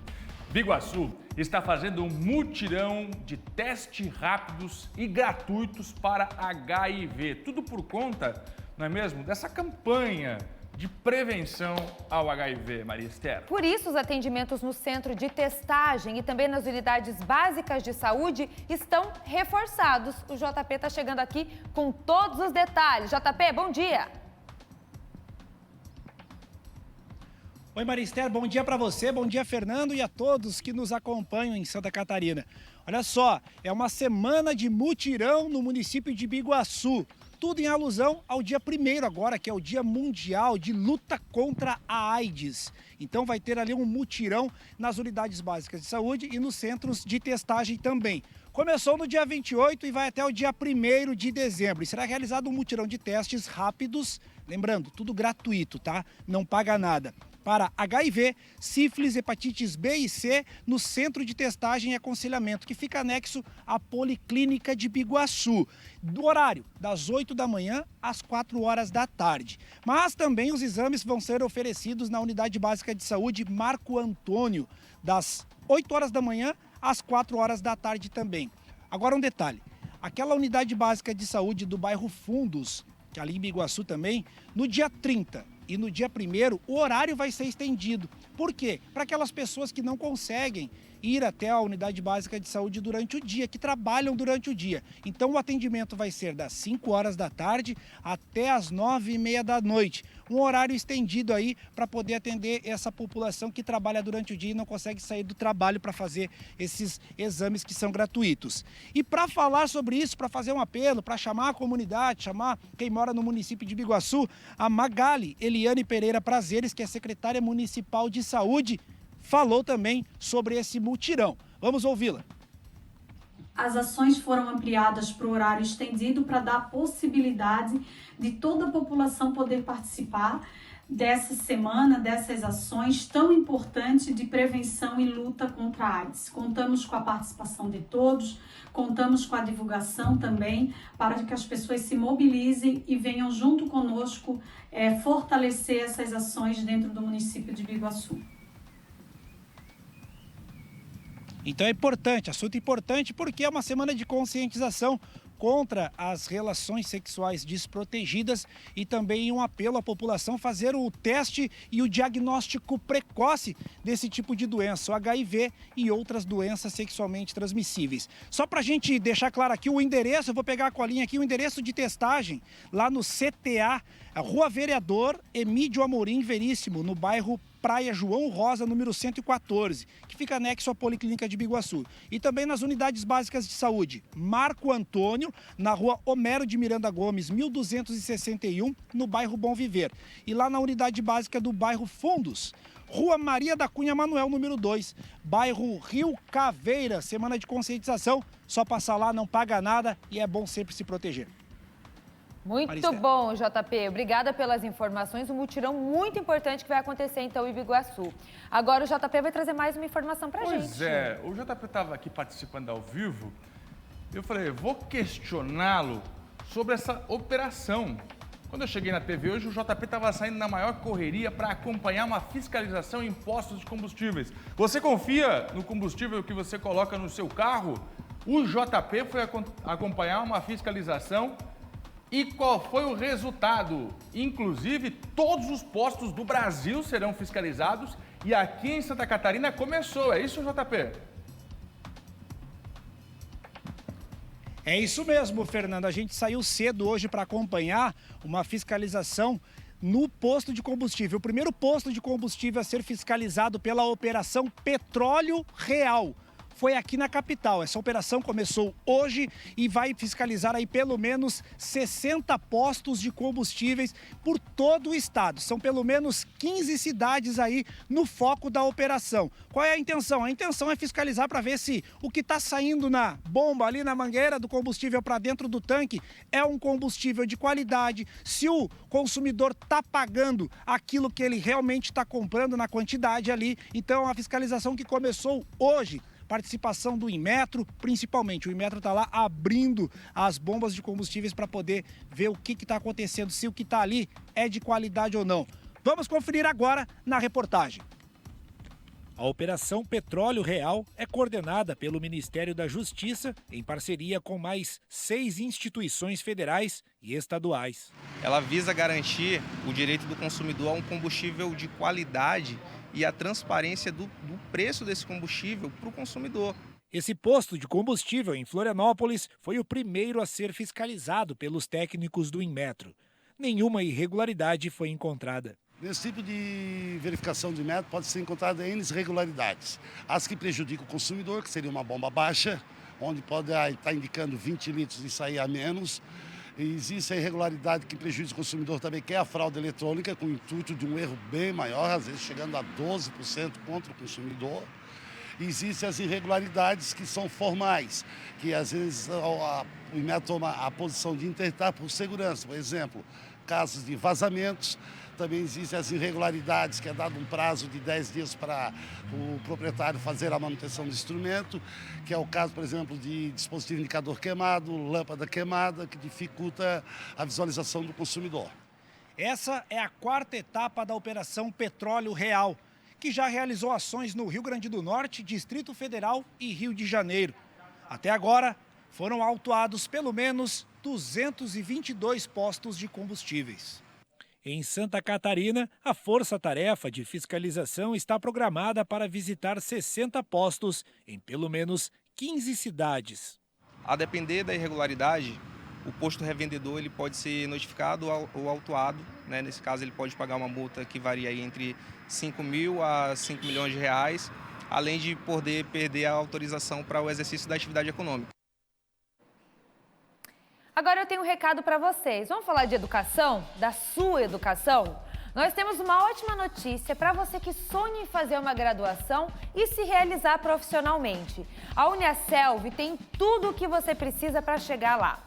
Biguaçu está fazendo um mutirão de testes rápidos e gratuitos para HIV. Tudo por conta, não é mesmo, dessa campanha de prevenção ao HIV, Maria Esther. Por isso, os atendimentos no centro de testagem e também nas unidades básicas de saúde estão reforçados. O JP está chegando aqui com todos os detalhes. JP, bom dia! Oi, Maria Esther, bom dia para você, bom dia, Fernando, e a todos que nos acompanham em Santa Catarina. Olha só, é uma semana de mutirão no município de Biguaçu. Tudo em alusão ao dia 1º agora, que é o Dia Mundial de Luta contra a AIDS. Então vai ter ali um mutirão nas unidades básicas de saúde e nos centros de testagem também. Começou no dia 28 e vai até o dia 1º de dezembro. E será realizado um mutirão de testes rápidos, lembrando, tudo gratuito, tá? Não paga nada. Para HIV, sífilis, hepatites B e C, no Centro de Testagem e Aconselhamento, que fica anexo à Policlínica de Biguaçu. Do horário, das 8 da manhã às 4 horas da tarde. Mas também os exames vão ser oferecidos na Unidade Básica de Saúde Marco Antônio, das 8 horas da manhã às 4 horas da tarde também. Agora um detalhe, aquela Unidade Básica de Saúde do bairro Fundos, que ali em Biguaçu também, no dia 30 e no dia 1º o horário vai ser estendido. Por quê? Para aquelas pessoas que não conseguem ir até a unidade básica de saúde durante o dia, que trabalham durante o dia. Então o atendimento vai ser das 5 horas da tarde até as 9h30 da noite. Um horário estendido aí para poder atender essa população que trabalha durante o dia e não consegue sair do trabalho para fazer esses exames que são gratuitos. E para falar sobre isso, para fazer um apelo, para chamar a comunidade, chamar quem mora no município de Biguaçu, a Magali Eliane Pereira Prazeres, que é secretária municipal de saúde, falou também sobre esse mutirão. Vamos ouvi-la. As ações foram ampliadas para o horário estendido para dar possibilidade de toda a população poder participar dessa semana, dessas ações tão importantes de prevenção e luta contra a AIDS. Contamos com a participação de todos, contamos com a divulgação também, para que as pessoas se mobilizem e venham junto conosco fortalecer essas ações dentro do município de Biguaçu. Então é importante, assunto importante, porque é uma semana de conscientização contra as relações sexuais desprotegidas e também um apelo à população fazer o teste e o diagnóstico precoce desse tipo de doença, o HIV e outras doenças sexualmente transmissíveis. Só para a gente deixar claro aqui o endereço, eu vou pegar a colinha aqui, o endereço de testagem lá no CTA, a Rua Vereador Emídio Amorim Veríssimo, no bairro Praia João Rosa, número 114, que fica anexo à Policlínica de Biguaçu. E também nas unidades básicas de saúde, Marco Antônio, na Rua Homero de Miranda Gomes, 1261, no bairro Bom Viver. E lá na unidade básica do bairro Fundos, Rua Maria da Cunha Manuel, número 2, bairro Rio Caveira. Semana de conscientização, só passar lá, não paga nada e é bom sempre se proteger. Muito bom, JP. Obrigada pelas informações. Um mutirão muito importante que vai acontecer, então, em Biguaçu. Agora o JP vai trazer mais uma informação pra gente. Pois é, o JP estava aqui participando ao vivo. Eu falei, vou questioná-lo sobre essa operação. Quando eu cheguei na TV hoje, o JP estava saindo na maior correria para acompanhar uma fiscalização em postos de combustíveis. Você confia no combustível que você coloca no seu carro? O JP foi acompanhar uma fiscalização. E qual foi o resultado? Inclusive, todos os postos do Brasil serão fiscalizados e aqui em Santa Catarina começou. É isso, JP? É isso mesmo, Fernando. A gente saiu cedo hoje para acompanhar uma fiscalização no posto de combustível. O primeiro posto de combustível a ser fiscalizado pela Operação Petróleo Real foi aqui na capital. Essa operação começou hoje e vai fiscalizar aí pelo menos 60 postos de combustíveis por todo o estado. São pelo menos 15 cidades aí no foco da operação. Qual é a intenção? A intenção é fiscalizar para ver se o que está saindo na bomba ali na mangueira do combustível para dentro do tanque é um combustível de qualidade, se o consumidor está pagando aquilo que ele realmente está comprando na quantidade ali. Então, é uma fiscalização que começou hoje. Participação do Inmetro, principalmente. O Inmetro está lá abrindo as bombas de combustíveis para poder ver o que está acontecendo, se o que está ali é de qualidade ou não. Vamos conferir agora na reportagem. A Operação Petróleo Real é coordenada pelo Ministério da Justiça em parceria com mais 6 instituições federais e estaduais. Ela visa garantir o direito do consumidor a um combustível de qualidade e a transparência do preço desse combustível para o consumidor. Esse posto de combustível em Florianópolis foi o primeiro a ser fiscalizado pelos técnicos do Inmetro. Nenhuma irregularidade foi encontrada. Nesse tipo de verificação de Inmetro pode ser encontrada N irregularidades. As que prejudicam o consumidor, que seria uma bomba baixa, onde pode estar indicando 20 litros e sair a menos. E existe a irregularidade que prejudica o consumidor também, que é a fraude eletrônica, com o intuito de um erro bem maior, às vezes chegando a 12% contra o consumidor. E existem as irregularidades que são formais, que às vezes o Inmetro toma a posição de interditar por segurança. Por exemplo, casos de vazamentos. Também existem as irregularidades, que é dado um prazo de 10 dias para o proprietário fazer a manutenção do instrumento, que é o caso, por exemplo, de dispositivo indicador queimado, lâmpada queimada, que dificulta a visualização do consumidor. Essa é a 4ª etapa da Operação Petróleo Real, que já realizou ações no Rio Grande do Norte, Distrito Federal e Rio de Janeiro. Até agora, foram autuados pelo menos 222 postos de combustíveis. Em Santa Catarina, a força-tarefa de fiscalização está programada para visitar 60 postos em pelo menos 15 cidades. A depender da irregularidade, o posto revendedor ele pode ser notificado ou autuado, né? Nesse caso, ele pode pagar uma multa que varia aí entre 5 mil a 5 milhões de reais, além de poder perder a autorização para o exercício da atividade econômica. Agora eu tenho um recado para vocês. Vamos falar de educação? Da sua educação? Nós temos uma ótima notícia para você que sonha em fazer uma graduação e se realizar profissionalmente. A Uniaselv tem tudo o que você precisa para chegar lá.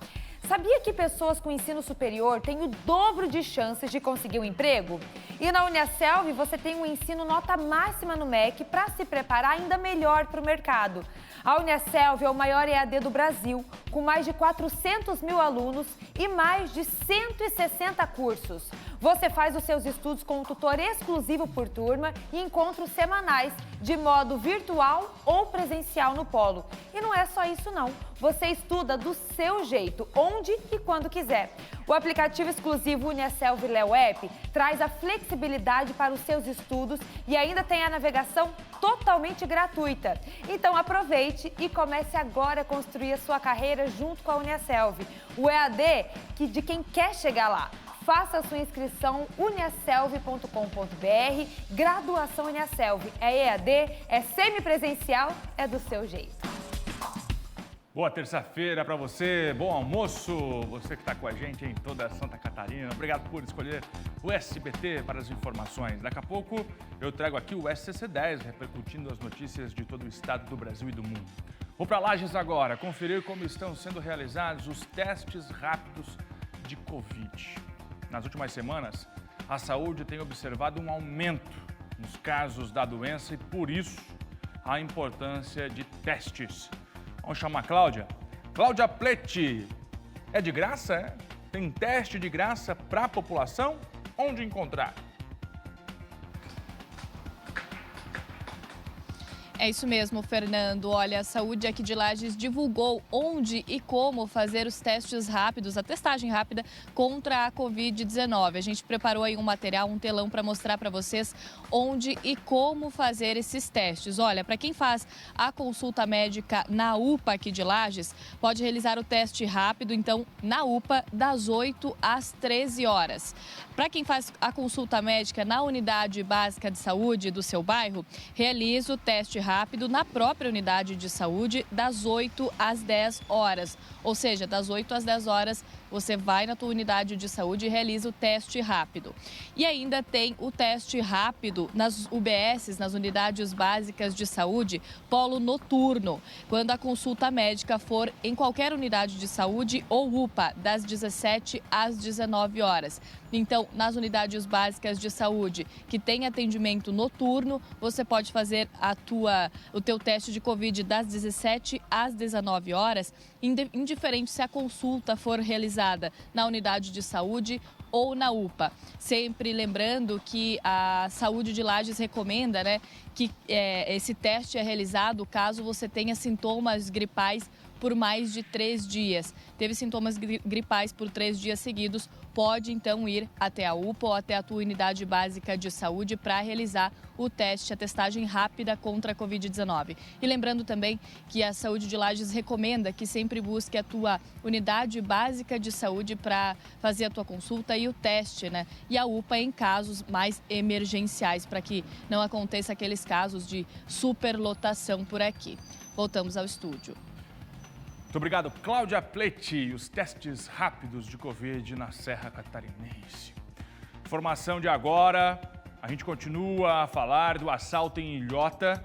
Sabia que pessoas com ensino superior têm o dobro de chances de conseguir um emprego? E na Uniaselv você tem um ensino nota máxima no MEC para se preparar ainda melhor para o mercado. A Uniaselv é o maior EAD do Brasil, com mais de 400 mil alunos e mais de 160 cursos. Você faz os seus estudos com um tutor exclusivo por turma e encontros semanais, de modo virtual ou presencial no polo. E não é só isso não, você estuda do seu jeito, onde e quando quiser. O aplicativo exclusivo Uniaselv Léo App traz a flexibilidade para os seus estudos e ainda tem a navegação totalmente gratuita. Então aproveite e comece agora a construir a sua carreira junto com a Uniaselv. O EAD de quem quer chegar lá. Faça a sua inscrição uniaselv.com.br, graduação Uniaselv. É EAD, é semipresencial, é do seu jeito. Boa terça-feira para você, bom almoço, você que está com a gente em toda Santa Catarina. Obrigado por escolher o SBT para as informações. Daqui a pouco eu trago aqui o SCC10, repercutindo as notícias de todo o estado do Brasil e do mundo. Vou para Lages agora, conferir como estão sendo realizados os testes rápidos de Covid. Nas últimas semanas, a saúde tem observado um aumento nos casos da doença e, por isso, a importância de testes. Vamos chamar a Cláudia. Cláudia Pletti. É de graça, é? Tem teste de graça para a população? Onde encontrar? É isso mesmo, Fernando. Olha, a Saúde aqui de Lages divulgou onde e como fazer os testes rápidos, a testagem rápida contra a Covid-19. A gente preparou aí um material, um telão para mostrar para vocês onde e como fazer esses testes. Olha, para quem faz a consulta médica na UPA aqui de Lages, pode realizar o teste rápido, então, na UPA, das 8 às 13 horas. Para quem faz a consulta médica na unidade básica de saúde do seu bairro, realiza o teste rápido na própria unidade de saúde das 8 às 10 horas. Ou seja, das 8 às 10 horas, você vai na tua unidade de saúde e realiza o teste rápido. E ainda tem o teste rápido nas UBSs, nas unidades básicas de saúde, polo noturno, quando a consulta médica for em qualquer unidade de saúde ou UPA, das 17 às 19 horas. Então, nas unidades básicas de saúde que tem atendimento noturno, você pode fazer o teu teste de Covid das 17 às 19 horas, indiferente se a consulta for realizada na unidade de saúde ou na UPA. Sempre lembrando que a Saúde de Lages recomenda, que esse teste é realizado caso você tenha sintomas gripais por mais de 3 dias. Teve sintomas gripais por 3 dias seguidos, pode então ir até a UPA ou até a tua unidade básica de saúde para realizar o teste, a testagem rápida contra a Covid-19. E lembrando também que a Saúde de Lages recomenda que sempre busque a tua unidade básica de saúde para fazer a tua consulta e o teste, E a UPA em casos mais emergenciais, para que não aconteça aqueles casos de superlotação por aqui. Voltamos ao estúdio. Muito obrigado, Cláudia Pletti. Os testes rápidos de Covid na Serra Catarinense. Informação de agora, a gente continua a falar do assalto em Ilhota.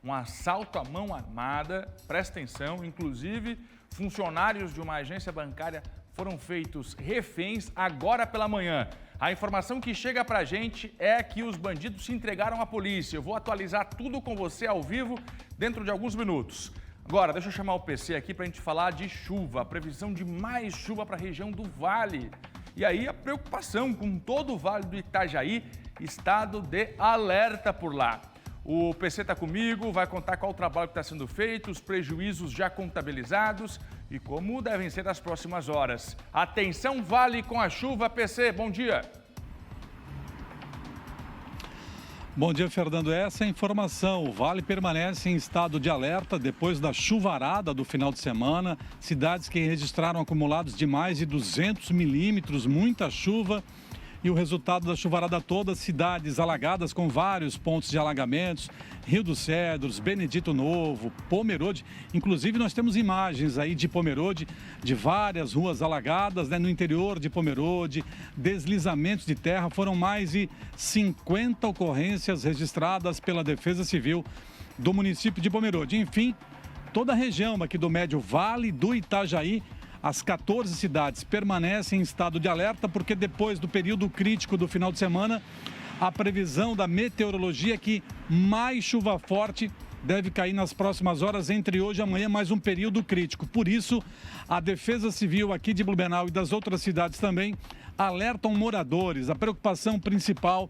Um assalto à mão armada, presta atenção, inclusive funcionários de uma agência bancária foram feitos reféns agora pela manhã. A informação que chega pra gente é que os bandidos se entregaram à polícia. Eu vou atualizar tudo com você ao vivo dentro de alguns minutos. Agora, deixa eu chamar o PC aqui para a gente falar de chuva, a previsão de mais chuva para a região do Vale. E aí a preocupação com todo o Vale do Itajaí, estado de alerta por lá. O PC está comigo, vai contar qual o trabalho que está sendo feito, os prejuízos já contabilizados e como devem ser as próximas horas. Atenção, Vale com a chuva, PC, bom dia. Bom dia, Fernando. Essa é a informação. O Vale permanece em estado de alerta depois da chuvarada do final de semana. Cidades que registraram acumulados de mais de 200 milímetros, muita chuva. E o resultado da chuvarada toda, cidades alagadas com vários pontos de alagamentos, Rio dos Cedros, Benedito Novo, Pomerode. Inclusive, nós temos imagens aí de Pomerode, de várias ruas alagadas, né, no interior de Pomerode, deslizamentos de terra. Foram mais de 50 ocorrências registradas pela Defesa Civil do município de Pomerode. Enfim, toda a região aqui do Médio Vale do Itajaí, as 14 cidades permanecem em estado de alerta, porque depois do período crítico do final de semana, a previsão da meteorologia é que mais chuva forte deve cair nas próximas horas, entre hoje e amanhã, mais um período crítico. Por isso, a Defesa Civil aqui de Blumenau e das outras cidades também alertam moradores. A preocupação principal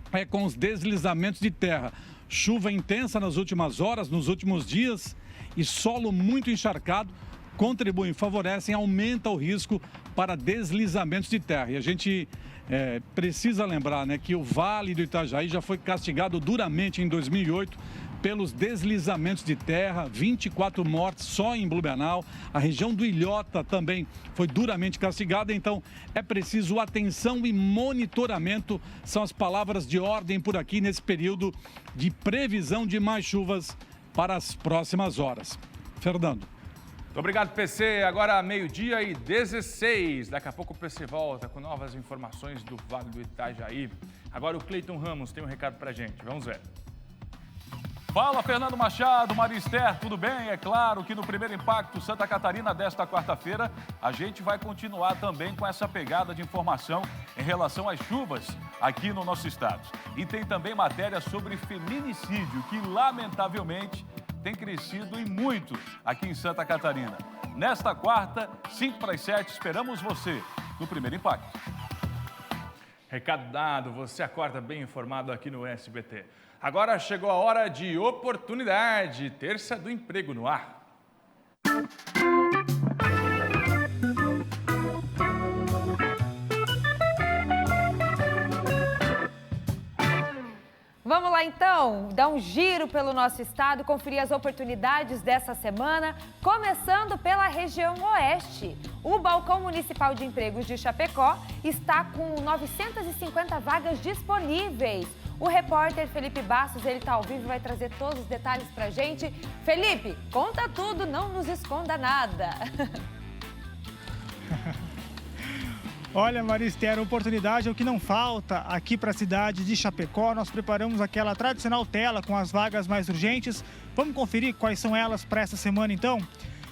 é com os deslizamentos de terra. Chuva intensa nas últimas horas, nos últimos dias, e solo muito encharcado contribuem, favorecem, aumenta o risco para deslizamentos de terra. E a gente precisa lembrar, né, que o Vale do Itajaí já foi castigado duramente em 2008 pelos deslizamentos de terra, 24 mortes só em Blumenau. A região do Ilhota também foi duramente castigada, então é preciso atenção e monitoramento. São as palavras de ordem por aqui nesse período de previsão de mais chuvas para as próximas horas. Fernando. Muito obrigado, PC. Agora, 12h16. Daqui a pouco o PC volta com novas informações do Vale do Itajaí. Agora o Cleiton Ramos tem um recado pra gente. Vamos ver. Fala, Fernando Machado, Marister, tudo bem? É claro que no Primeiro Impacto Santa Catarina desta quarta-feira, a gente vai continuar também com essa pegada de informação em relação às chuvas aqui no nosso estado. E tem também matéria sobre feminicídio, que lamentavelmente tem crescido e muito aqui em Santa Catarina. Nesta quarta, 5:07, esperamos você no Primeiro Impacto. Recado dado, você acorda bem informado aqui no SBT. Agora chegou a hora de oportunidade, Terça do Emprego no ar. Vamos lá então, dar um giro pelo nosso estado, conferir as oportunidades dessa semana, começando pela região oeste. O Balcão Municipal de Empregos de Chapecó está com 950 vagas disponíveis. O repórter Felipe Bastos, ele está ao vivo e vai trazer todos os detalhes pra gente. Felipe, conta tudo, não nos esconda nada. Olha, Marister, oportunidade é o que não falta aqui para a cidade de Chapecó. Nós preparamos aquela tradicional tela com as vagas mais urgentes. Vamos conferir quais são elas para essa semana, então?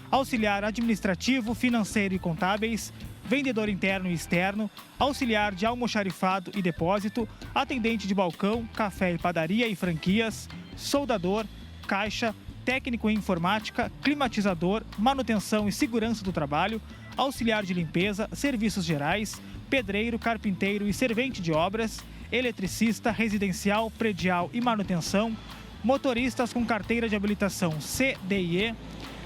Auxiliar administrativo, financeiro e contábeis, vendedor interno e externo, auxiliar de almoxarifado e depósito, atendente de balcão, café e padaria e franquias, soldador, caixa, técnico em informática, climatizador, manutenção e segurança do trabalho, auxiliar de limpeza, serviços gerais, pedreiro, carpinteiro e servente de obras, eletricista, residencial, predial e manutenção, motoristas com carteira de habilitação C, D e E,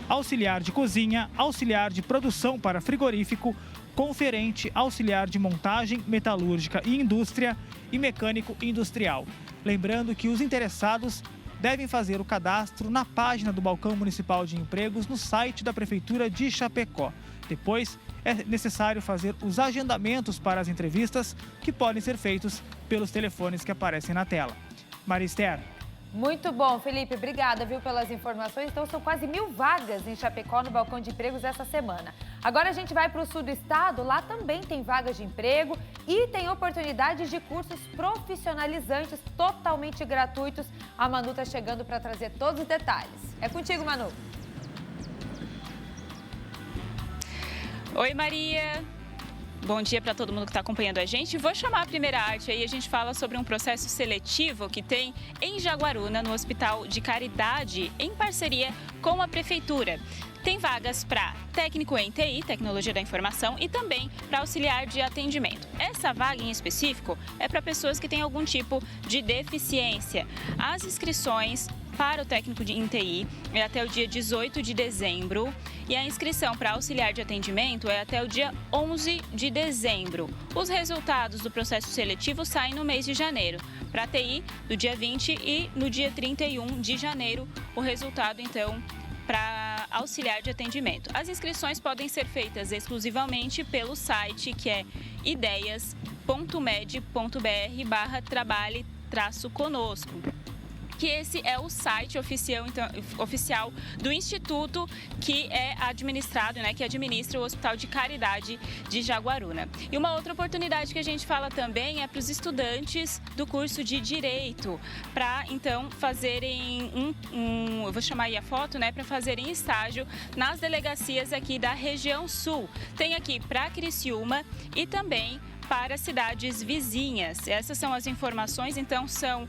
auxiliar de cozinha, auxiliar de produção para frigorífico, conferente, auxiliar de montagem, metalúrgica e indústria e mecânico industrial. Lembrando que os interessados devem fazer o cadastro na página do Balcão Municipal de Empregos no site da Prefeitura de Chapecó. Depois, é necessário fazer os agendamentos para as entrevistas, que podem ser feitos pelos telefones que aparecem na tela. Marister. Muito bom, Felipe. Obrigada, viu, pelas informações. Então, são quase 1.000 vagas em Chapecó no Balcão de Empregos essa semana. Agora a gente vai para o sul do estado. Lá também tem vagas de emprego e tem oportunidades de cursos profissionalizantes totalmente gratuitos. A Manu está chegando para trazer todos os detalhes. É contigo, Manu. Oi, Maria. Bom dia para todo mundo que está acompanhando a gente. Vou chamar a primeira arte aí, a gente fala sobre um processo seletivo que tem em Jaguaruna, no Hospital de Caridade, em parceria com a Prefeitura. Tem vagas para técnico em TI, Tecnologia da Informação, e também para auxiliar de atendimento. Essa vaga em específico é para pessoas que têm algum tipo de deficiência. As inscrições para o técnico em TI é até o dia 18 de dezembro e a inscrição para auxiliar de atendimento é até o dia 11 de dezembro. Os resultados do processo seletivo saem no mês de janeiro. Para a TI, do dia 20 e no dia 31 de janeiro, o resultado, então, para auxiliar de atendimento. As inscrições podem ser feitas exclusivamente pelo site, que é ideias.med.br/trabalhe-conosco. Que esse é o site oficial do Instituto que é administrado, que administra o Hospital de Caridade de Jaguaruna. E uma outra oportunidade que a gente fala também é para os estudantes do curso de Direito, para então fazerem eu vou chamar aí a foto, para fazerem estágio nas delegacias aqui da região sul. Tem aqui para Criciúma e também para cidades vizinhas. Essas são as informações, então são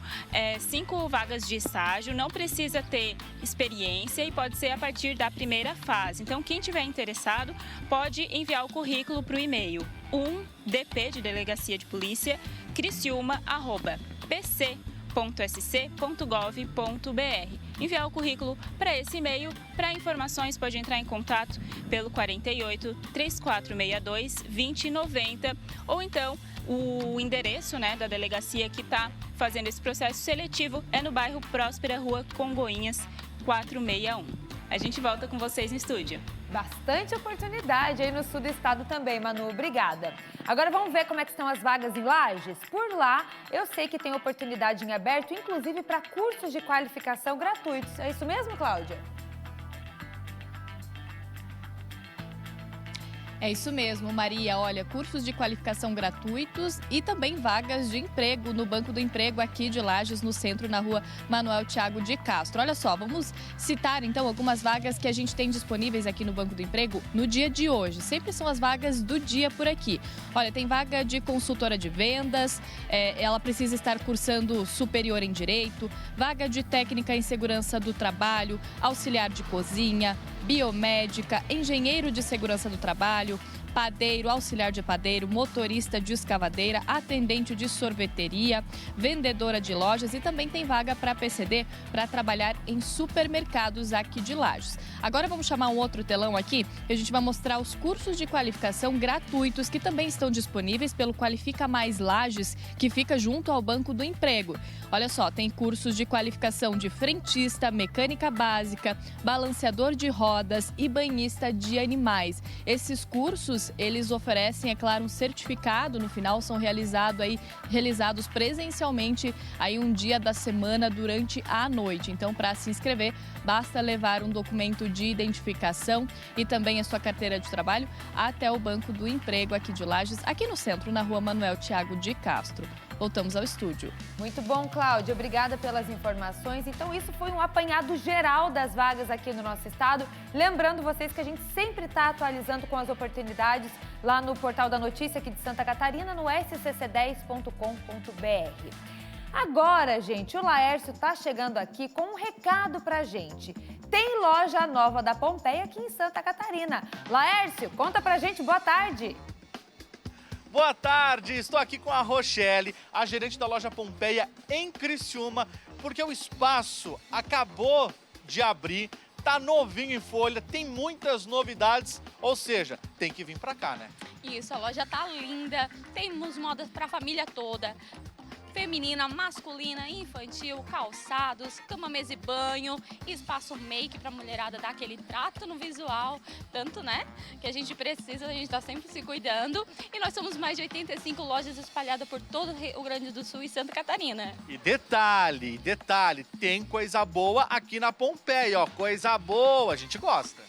5 vagas de estágio, não precisa ter experiência e pode ser a partir da primeira fase. Então, quem tiver interessado pode enviar o currículo para o e-mail 1dp de Delegacia de Polícia, criciúma@pc.sc.gov.br. Enviar o currículo para esse e-mail. Para informações, pode entrar em contato pelo 48 3462 2090 ou então o endereço da delegacia que está fazendo esse processo seletivo é no bairro Próspera, Rua Congoinhas, 461. A gente volta com vocês no estúdio. Bastante oportunidade aí no sul do estado também, Manu. Obrigada. Agora vamos ver como é que estão as vagas em Lages? Por lá, eu sei que tem oportunidade em aberto, inclusive para cursos de qualificação gratuitos. É isso mesmo, Cláudia? É isso mesmo, Maria. Olha, cursos de qualificação gratuitos e também vagas de emprego no Banco do Emprego aqui de Lages, no centro, na rua Manuel Thiago de Castro. Olha só, vamos citar então algumas vagas que a gente tem disponíveis aqui no Banco do Emprego no dia de hoje. Sempre são as vagas do dia por aqui. Olha, tem vaga de consultora de vendas, ela precisa estar cursando superior em Direito, vaga de técnica em segurança do trabalho, auxiliar de cozinha, biomédica, engenheiro de segurança do trabalho, padeiro, auxiliar de padeiro, motorista de escavadeira, atendente de sorveteria, vendedora de lojas e também tem vaga para PCD para trabalhar em supermercados aqui de Lages. Agora vamos chamar um outro telão aqui e a gente vai mostrar os cursos de qualificação gratuitos que também estão disponíveis pelo Qualifica Mais Lages, que fica junto ao Banco do Emprego. Olha só, tem cursos de qualificação de frentista, mecânica básica, balanceador de rodas e banhista de animais. Esses cursos eles oferecem, é claro, um certificado no final, são realizados presencialmente aí um dia da semana durante a noite. Então, para se inscrever, basta levar um documento de identificação e também a sua carteira de trabalho até o Banco do Emprego aqui de Lages, aqui no centro, na rua Manuel Thiago de Castro. Voltamos ao estúdio. Muito bom, Cláudia. Obrigada pelas informações. Então, isso foi um apanhado geral das vagas aqui no nosso estado. Lembrando vocês que a gente sempre está atualizando com as oportunidades lá no Portal da Notícia aqui de Santa Catarina, no scc10.com.br. Agora, gente, o Laércio está chegando aqui com um recado pra gente. Tem loja nova da Pompeia aqui em Santa Catarina. Laércio, conta pra gente. Boa tarde. Boa tarde, estou aqui com a Rochelle, a gerente da loja Pompeia em Criciúma, porque o espaço acabou de abrir, tá novinho em folha, tem muitas novidades, ou seja, tem que vir pra cá, né? Isso, a loja tá linda, temos modas pra família toda. Feminina, masculina, infantil, calçados, cama, mesa e banho, espaço make pra mulherada dar aquele trato no visual, tanto, que a gente precisa, a gente tá sempre se cuidando. E nós somos mais de 85 lojas espalhadas por todo o Rio Grande do Sul e Santa Catarina. E detalhe, tem coisa boa aqui na Pompeia, ó, coisa boa, a gente gosta.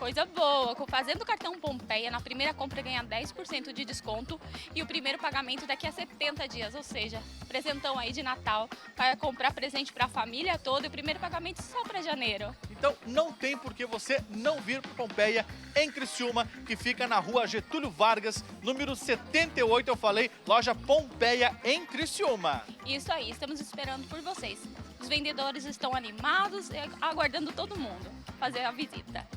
Coisa boa, fazendo o cartão Pompeia, na primeira compra ganha 10% de desconto e o primeiro pagamento daqui a 70 dias, ou seja, presentão aí de Natal, para comprar presente para a família toda e o primeiro pagamento só para janeiro. Então não tem por que você não vir para Pompeia em Criciúma, que fica na rua Getúlio Vargas, número 78, eu falei, loja Pompeia em Criciúma. Isso aí, estamos esperando por vocês. Os vendedores estão animados, aguardando todo mundo fazer a visita.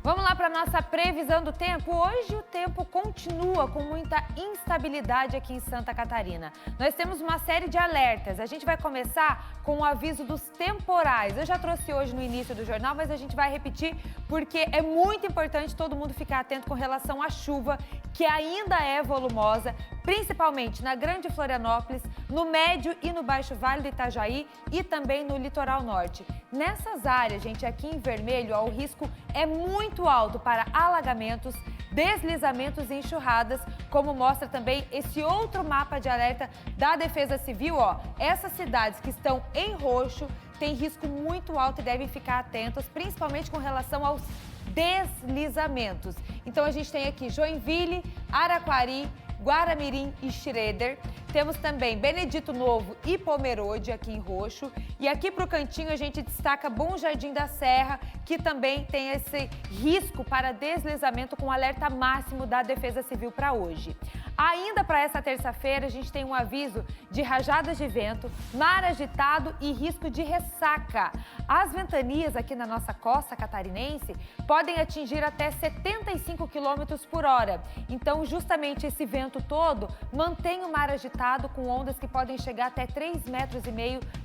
Vamos lá para a nossa previsão do tempo. Hoje o tempo continua com muita instabilidade aqui em Santa Catarina. Nós temos uma série de alertas. A gente vai começar com o aviso dos temporais. Eu já trouxe hoje no início do jornal, mas a gente vai repetir porque é muito importante todo mundo ficar atento com relação à chuva, que ainda é volumosa, principalmente na Grande Florianópolis, no Médio e no Baixo Vale do Itajaí e também no Litoral Norte. Nessas áreas, gente, aqui em vermelho, ó, o risco é muito alto para alagamentos, deslizamentos e enxurradas, como mostra também esse outro mapa de alerta da Defesa Civil, ó. Essas cidades que estão em roxo têm risco muito alto e devem ficar atentas, principalmente com relação aos deslizamentos. Então a gente tem aqui Joinville, Araquari, Guaramirim e Schroeder. Temos também Benedito Novo e Pomerode aqui em roxo. E aqui para o cantinho a gente destaca Bom Jardim da Serra, que também tem esse risco para deslizamento com alerta máximo da Defesa Civil para hoje. Ainda para essa terça-feira a gente tem um aviso de rajadas de vento, mar agitado e risco de ressaca. As ventanias aqui na nossa costa catarinense podem atingir até 75 km por hora. Então justamente esse vento todo mantém o mar agitado com ondas que podem chegar até 3,5 metros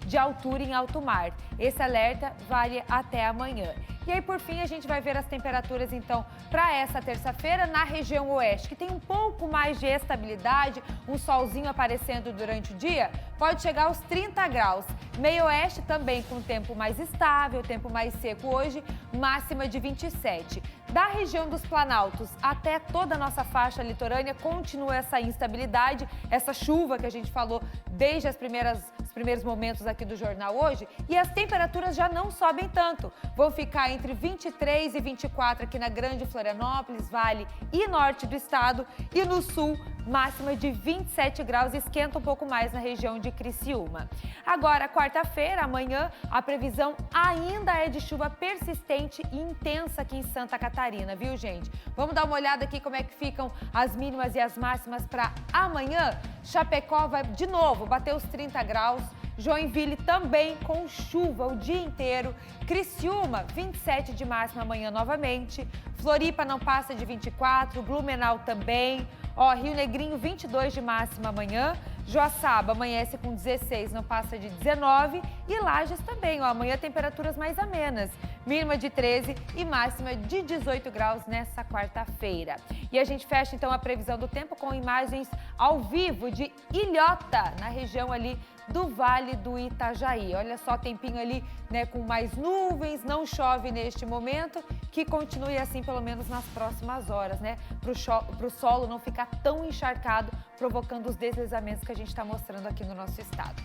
de altura em alto mar. Esse alerta vale até amanhã. E aí, por fim, a gente vai ver as temperaturas, então, para essa terça-feira na região oeste, que tem um pouco mais de estabilidade, um solzinho aparecendo durante o dia, pode chegar aos 30 graus. Meio oeste também com tempo mais estável, tempo mais seco hoje, máxima de 27. Da região dos Planaltos até toda a nossa faixa litorânea continua essa instabilidade, essa chuva que a gente falou desde os primeiros momentos aqui do jornal hoje, e as temperaturas já não sobem tanto. Vão ficar entre 23 e 24 aqui na Grande Florianópolis, Vale e Norte do estado, e no sul, máxima de 27 graus, esquenta um pouco mais na região de Criciúma. Agora, quarta-feira, amanhã, a previsão ainda é de chuva persistente e intensa aqui em Santa Catarina, viu, gente? Vamos dar uma olhada aqui como é que ficam as mínimas e as máximas para amanhã. Chapecó vai de novo bater os 30 graus. Joinville também com chuva o dia inteiro. Criciúma, 27 de máxima amanhã novamente. Floripa não passa de 24, Blumenau também. Ó, Rio Negrinho, 22 de máxima amanhã. Joaçaba amanhece com 16, não passa de 19. E Lages também, ó, amanhã temperaturas mais amenas. Mínima de 13 e máxima de 18 graus nessa quarta-feira. E a gente fecha então a previsão do tempo com imagens ao vivo de Ilhota, na região ali do Vale do Itajaí. Olha só, tempinho ali, né, com mais nuvens, não chove neste momento, que continue assim pelo menos nas próximas horas, né? Para o solo não ficar tão encharcado, provocando os deslizamentos que a gente está mostrando aqui no nosso estado.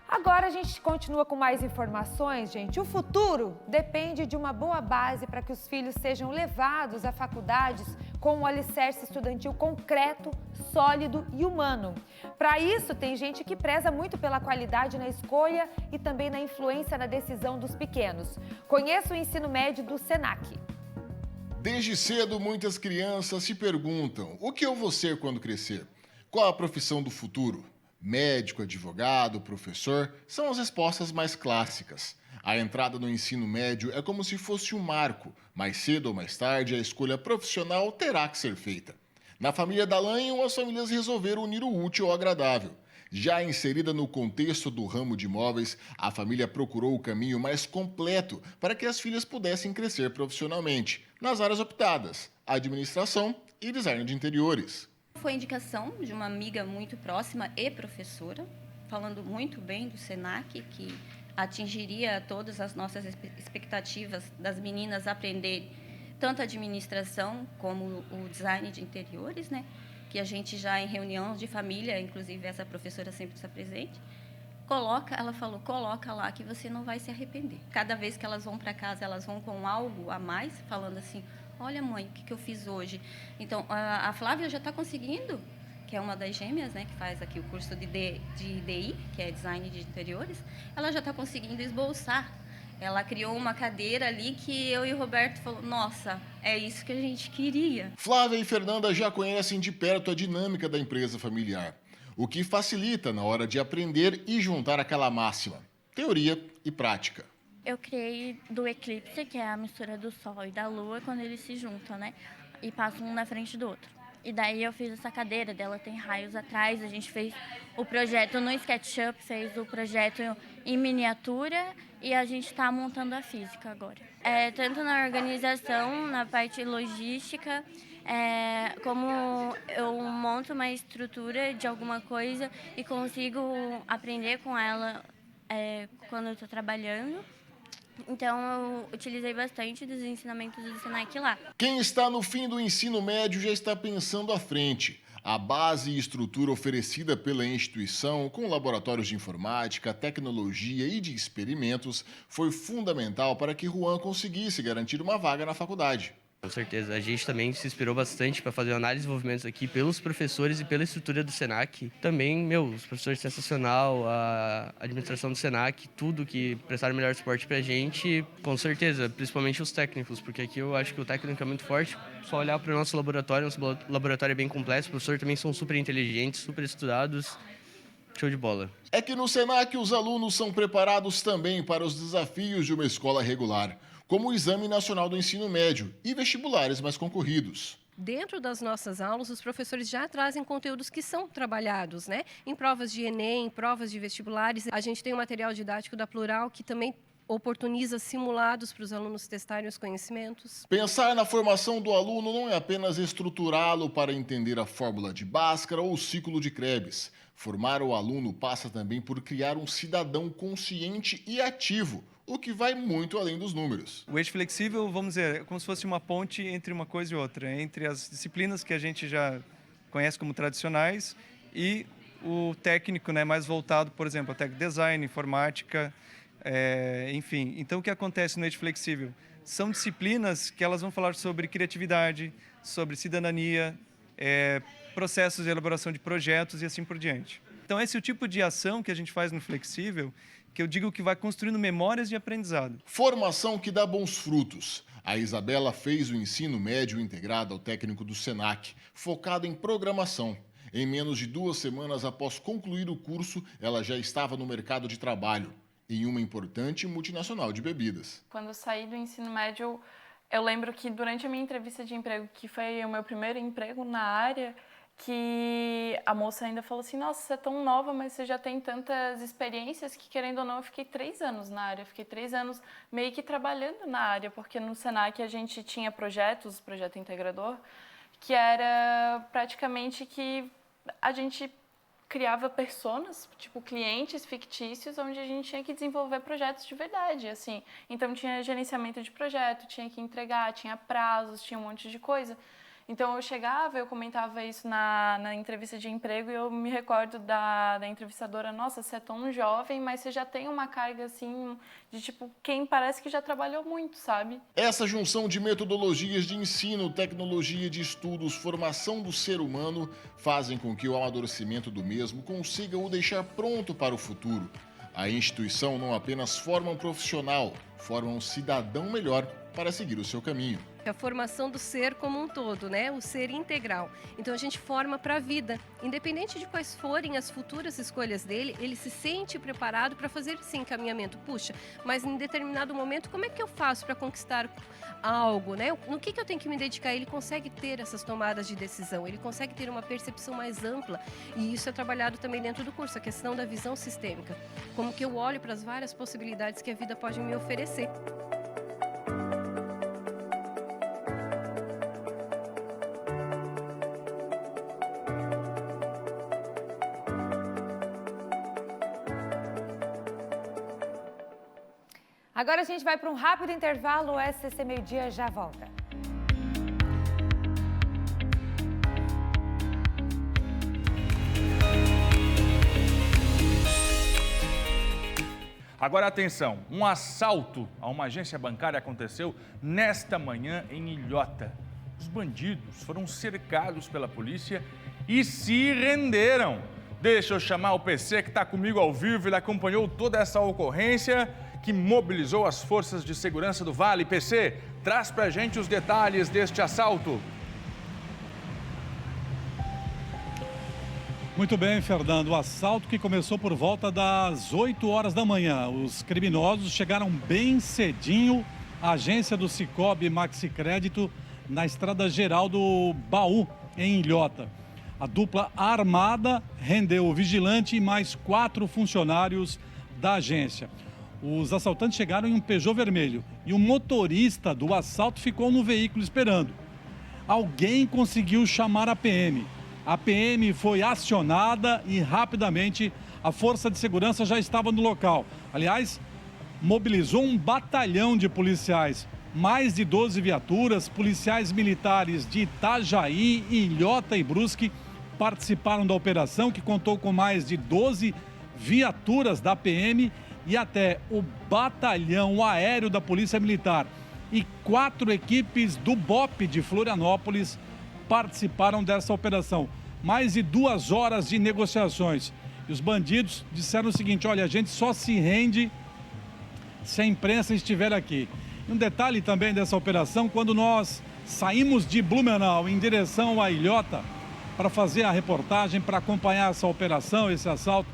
Agora a gente continua com mais informações, gente. O futuro depende de uma boa base para que os filhos sejam levados a faculdades com um alicerce estudantil concreto, sólido e humano. Para isso, tem gente que preza muito pela qualidade na escolha e também na influência na decisão dos pequenos. Conheça o ensino médio do Senac. Desde cedo, muitas crianças se perguntam: o que eu vou ser quando crescer? Qual a profissão do futuro? Médico, advogado, professor, são as respostas mais clássicas. A entrada no ensino médio é como se fosse um marco. Mais cedo ou mais tarde, a escolha profissional terá que ser feita. Na família Dallagnol, as famílias resolveram unir o útil ao agradável. Já inserida no contexto do ramo de imóveis, a família procurou o caminho mais completo para que as filhas pudessem crescer profissionalmente, nas áreas optadas, administração e design de interiores. Foi indicação de uma amiga muito próxima e professora, falando muito bem do Senac, que atingiria todas as nossas expectativas das meninas aprenderem tanto a administração como o design de interiores, né? Que a gente já em reunião de família, inclusive essa professora sempre está presente, ela falou, coloca lá que você não vai se arrepender. Cada vez que elas vão para casa, elas vão com algo a mais, falando assim: olha, mãe, o que eu fiz hoje? Então, a Flávia já está conseguindo, que é uma das gêmeas, né, que faz aqui o curso de DI, que é Design de Interiores, ela já está conseguindo esboçar. Ela criou uma cadeira ali que eu e o Roberto falou: nossa, é isso que a gente queria. Flávia e Fernanda já conhecem de perto a dinâmica da empresa familiar, o que facilita na hora de aprender e juntar aquela máxima, teoria e prática. Eu criei do eclipse, que é a mistura do Sol e da Lua, quando eles se juntam, né? E passam um na frente do outro. E daí eu fiz essa cadeira, dela tem raios atrás, a gente fez o projeto no SketchUp, fez o projeto em miniatura e a gente está montando a física agora. Tanto na organização, na parte logística, como eu monto uma estrutura de alguma coisa e consigo aprender com ela quando eu estou trabalhando. Então, eu utilizei bastante dos ensinamentos do Senac lá. Quem está no fim do ensino médio já está pensando à frente. A base e estrutura oferecida pela instituição, com laboratórios de informática, tecnologia e de experimentos, foi fundamental para que Juan conseguisse garantir uma vaga na faculdade. Com certeza. A gente também se inspirou bastante para fazer análise de desenvolvimentos aqui pelos professores e pela estrutura do Senac. Também, os professores sensacional, a administração do Senac, tudo que prestaram melhor suporte para a gente, com certeza, principalmente os técnicos, porque aqui eu acho que o técnico é muito forte. Só olhar para o nosso laboratório é bem completo, os professores também são super inteligentes, super estudados. Show de bola. É que no Senac os alunos são preparados também para os desafios de uma escola regular, como o Exame Nacional do Ensino Médio e vestibulares mais concorridos. Dentro das nossas aulas, os professores já trazem conteúdos que são trabalhados, né? Em provas de Enem, em provas de vestibulares. A gente tem um material didático da Plural que também oportuniza simulados para os alunos testarem os conhecimentos. Pensar na formação do aluno não é apenas estruturá-lo para entender a fórmula de Bhaskara ou o ciclo de Krebs. Formar o aluno passa também por criar um cidadão consciente e ativo, o que vai muito além dos números. O eixo flexível, vamos dizer, é como se fosse uma ponte entre uma coisa e outra, entre as disciplinas que a gente já conhece como tradicionais e o técnico, né, mais voltado, por exemplo, a tech design, informática, enfim. Então, o que acontece no eixo flexível? São disciplinas que elas vão falar sobre criatividade, sobre cidadania, processos de elaboração de projetos e assim por diante. Então, esse é o tipo de ação que a gente faz no flexível, que eu digo que vai construindo memórias de aprendizado. Formação que dá bons frutos. A Isabela fez o ensino médio integrado ao técnico do Senac, focado em programação. Em menos de 2 semanas após concluir o curso, ela já estava no mercado de trabalho, em uma importante multinacional de bebidas. Quando eu saí do ensino médio, eu lembro que durante a minha entrevista de emprego, que foi o meu primeiro emprego na área, que a moça ainda falou assim, nossa, você é tão nova, mas você já tem tantas experiências que, querendo ou não, eu fiquei 3 anos na área. Eu fiquei 3 anos meio que trabalhando na área, porque no Senac a gente tinha projeto integrador, que era praticamente que a gente criava personas, tipo clientes fictícios, onde a gente tinha que desenvolver projetos de verdade, assim. Então tinha gerenciamento de projeto, tinha que entregar, tinha prazos, tinha um monte de coisa. Então eu chegava, eu comentava isso na entrevista de emprego e eu me recordo da entrevistadora, nossa, você é tão jovem, mas você já tem uma carga assim de tipo, quem parece que já trabalhou muito, sabe? Essa junção de metodologias de ensino, tecnologia de estudos, formação do ser humano, fazem com que o amadurecimento do mesmo consiga o deixar pronto para o futuro. A instituição não apenas forma um profissional, forma um cidadão melhor para seguir o seu caminho. A formação do ser como um todo, né? O ser integral. Então a gente forma para a vida. Independente de quais forem as futuras escolhas dele, ele se sente preparado para fazer esse encaminhamento. Puxa, mas em determinado momento, como é que eu faço para conquistar algo, né? No que eu tenho que me dedicar? Ele consegue ter essas tomadas de decisão, ele consegue ter uma percepção mais ampla. E isso é trabalhado também dentro do curso, a questão da visão sistêmica. Como que eu olho para as várias possibilidades que a vida pode me oferecer. Agora a gente vai para um rápido intervalo, o SCC Meio-Dia já volta. Agora atenção, um assalto a uma agência bancária aconteceu nesta manhã em Ilhota. Os bandidos foram cercados pela polícia e se renderam. Deixa eu chamar o PC que está comigo ao vivo, ele acompanhou toda essa ocorrência que mobilizou as forças de segurança do Vale. PC, traz pra gente os detalhes deste assalto. Muito bem, Fernando. O assalto que começou por volta das 8 horas da manhã. Os criminosos chegaram bem cedinho à agência do Cicobi Maxi Crédito na Estrada Geral do Baú, em Ilhota. A dupla armada rendeu o vigilante e mais 4 funcionários da agência. Os assaltantes chegaram em um Peugeot vermelho e o motorista do assalto ficou no veículo esperando. Alguém conseguiu chamar a PM. A PM foi acionada e rapidamente a Força de Segurança já estava no local. Aliás, mobilizou um batalhão de policiais, mais de 12 viaturas, policiais militares de Itajaí, Ilhota e Brusque participaram da operação, que contou com mais de 12 viaturas da PM e até o batalhão aéreo da Polícia Militar e 4 equipes do BOP de Florianópolis participaram dessa operação. Mais de 2 horas de negociações. E os bandidos disseram o seguinte: olha, a gente só se rende se a imprensa estiver aqui. E um detalhe também dessa operação: quando nós saímos de Blumenau em direção à Ilhota para fazer a reportagem, para acompanhar essa operação, esse assalto,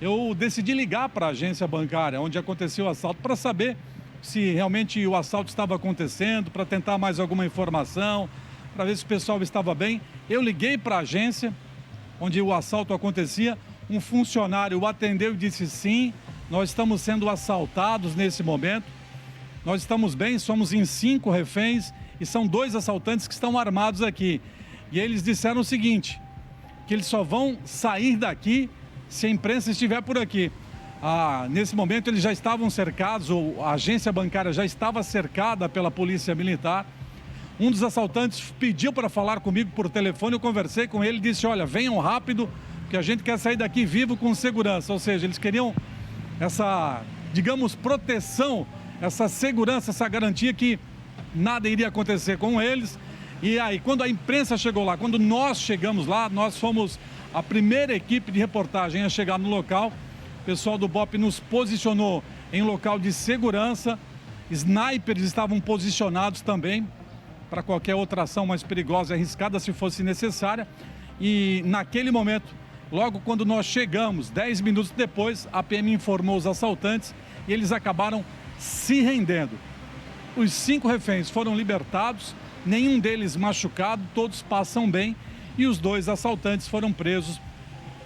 eu decidi ligar para a agência bancária onde aconteceu o assalto para saber se realmente o assalto estava acontecendo, para tentar mais alguma informação, para ver se o pessoal estava bem. Eu liguei para a agência onde o assalto acontecia, um funcionário atendeu e disse: sim, nós estamos sendo assaltados nesse momento, nós estamos bem, somos em 5 reféns e são 2 assaltantes que estão armados aqui. E eles disseram o seguinte, que eles só vão sair daqui se a imprensa estiver por aqui. Nesse momento eles já estavam cercados, a agência bancária já estava cercada pela Polícia Militar. Um dos assaltantes pediu para falar comigo por telefone, eu conversei com ele e disse: olha, venham rápido, que a gente quer sair daqui vivo com segurança. Ou seja, eles queriam essa, digamos, proteção, essa segurança, essa garantia que nada iria acontecer com eles. E aí, quando a imprensa chegou lá, quando nós chegamos lá, nós fomos a primeira equipe de reportagem a chegar no local. O pessoal do BOP nos posicionou em local de segurança, snipers estavam posicionados também para qualquer outra ação mais perigosa e arriscada, se fosse necessária. E naquele momento, logo quando nós chegamos, 10 minutos depois, a PM informou os assaltantes e eles acabaram se rendendo. Os 5 reféns foram libertados, nenhum deles machucado, todos passam bem e os 2 assaltantes foram presos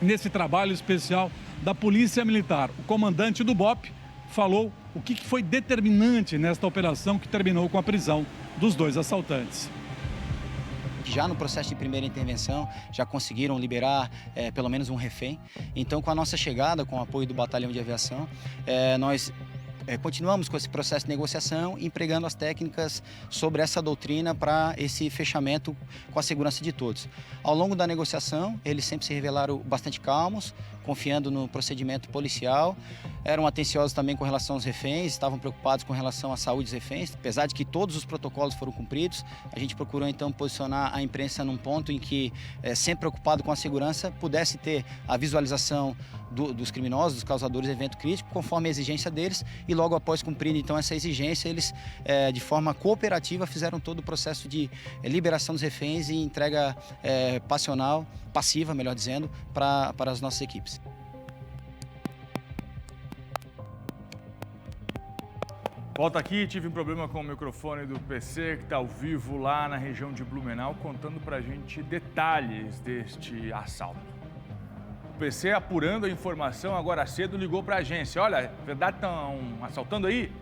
nesse trabalho especial da Polícia Militar. O comandante do BOP falou o que foi determinante nesta operação que terminou com a prisão dos 2 assaltantes. Já no processo de primeira intervenção, já conseguiram liberar pelo menos um refém. Então, com a nossa chegada, com o apoio do Batalhão de Aviação, nós continuamos com esse processo de negociação, empregando as técnicas sobre essa doutrina para esse fechamento com a segurança de todos. Ao longo da negociação, eles sempre se revelaram bastante calmos, confiando no procedimento policial, eram atenciosos também com relação aos reféns, estavam preocupados com relação à saúde dos reféns, apesar de que todos os protocolos foram cumpridos. A gente procurou então posicionar a imprensa num ponto em que, sempre preocupado com a segurança, pudesse ter a visualização dos criminosos, dos causadores de evento crítico, conforme a exigência deles, e logo após cumprir então essa exigência, eles de forma cooperativa fizeram todo o processo de liberação dos reféns e entrega passiva, melhor dizendo, para as nossas equipes. Volta aqui, tive um problema com o microfone do PC, que está ao vivo lá na região de Blumenau, contando pra gente detalhes deste assalto. O PC, apurando a informação agora cedo, ligou para a agência. Olha, verdade, estão assaltando aí?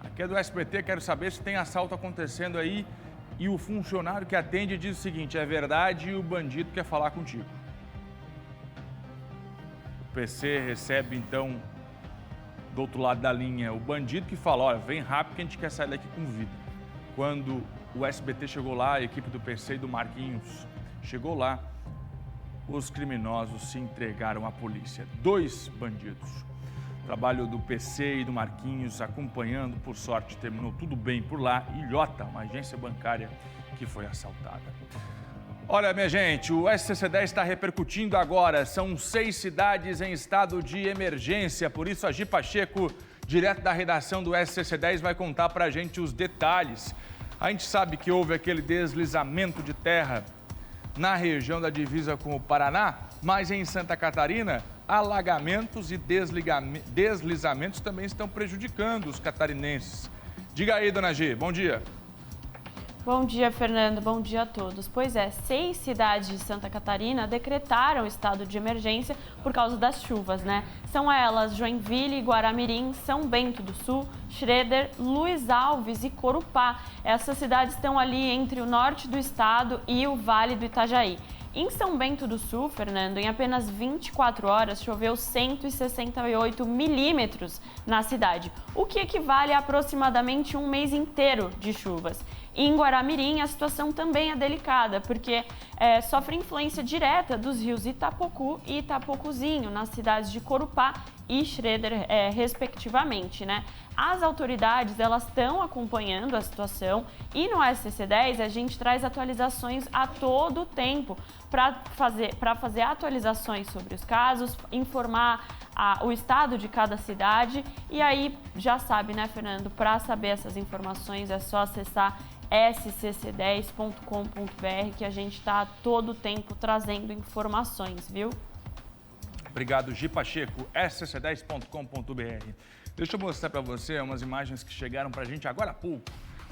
Aqui é do SBT, quero saber se tem assalto acontecendo aí. E o funcionário que atende diz o seguinte: é verdade, e o bandido quer falar contigo. O PC recebe, então, do outro lado da linha, o bandido que fala: olha, vem rápido que a gente quer sair daqui com vida. Quando o SBT chegou lá, a equipe do PC e do Marquinhos chegou lá, os criminosos se entregaram à polícia. 2 bandidos. O trabalho do PC e do Marquinhos acompanhando, por sorte, terminou tudo bem por lá. Ilhota, uma agência bancária que foi assaltada. Olha, minha gente, o SCC-10 está repercutindo agora. São 6 cidades em estado de emergência. Por isso, a Gi Pacheco, direto da redação do SCC-10, vai contar para a gente os detalhes. A gente sabe que houve aquele deslizamento de terra na região da divisa com o Paraná, mas em Santa Catarina, alagamentos e deslizamentos também estão prejudicando os catarinenses. Diga aí, dona G, bom dia. Bom dia, Fernando. Bom dia a todos. Pois é, 6 cidades de Santa Catarina decretaram estado de emergência por causa das chuvas, né? São elas Joinville, Guaramirim, São Bento do Sul, Schroeder, Luiz Alves e Corupá. Essas cidades estão ali entre o norte do estado e o Vale do Itajaí. Em São Bento do Sul, Fernando, em apenas 24 horas choveu 168 milímetros na cidade, o que equivale a aproximadamente um mês inteiro de chuvas. Em Guaramirim, a situação também é delicada, porque sofre influência direta dos rios Itapocu e Itapocuzinho, nas cidades de Corupá e Schroeder, respectivamente, né? As autoridades, elas estão acompanhando a situação e no SCC-10 a gente traz atualizações a todo tempo para fazer atualizações sobre os casos, informar o estado de cada cidade. E aí, já sabe, né, Fernando, para saber essas informações é só acessar scc10.com.br, que a gente está a todo tempo trazendo informações, viu? Obrigado, Gi Pacheco, scc10.com.br. Deixa eu mostrar para você umas imagens que chegaram para a gente agora há pouco,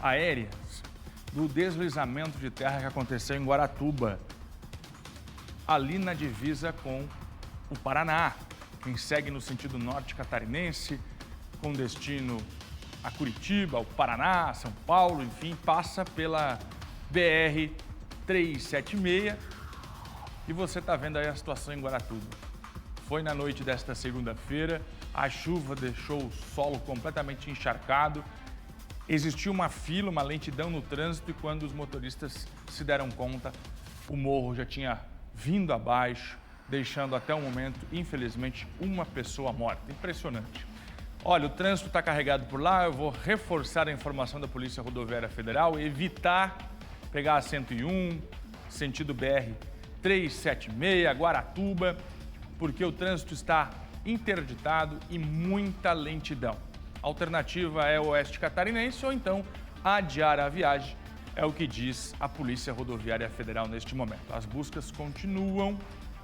aéreas, do deslizamento de terra que aconteceu em Guaratuba, ali na divisa com o Paraná. Quem segue no sentido norte catarinense, com destino a Curitiba, o Paraná, São Paulo, enfim, passa pela BR-376 e você está vendo aí a situação em Guaratuba. Foi na noite desta segunda-feira, a chuva deixou o solo completamente encharcado, existiu uma fila, uma lentidão no trânsito e quando os motoristas se deram conta, o morro já tinha vindo abaixo, deixando até o momento, infelizmente, uma pessoa morta. Impressionante. Olha, o trânsito está carregado por lá, eu vou reforçar a informação da Polícia Rodoviária Federal, evitar pegar a 101, sentido BR-376, Guaratuba, porque o trânsito está interditado e muita lentidão. A alternativa é o oeste catarinense ou então adiar a viagem, é o que diz a Polícia Rodoviária Federal neste momento. As buscas continuam,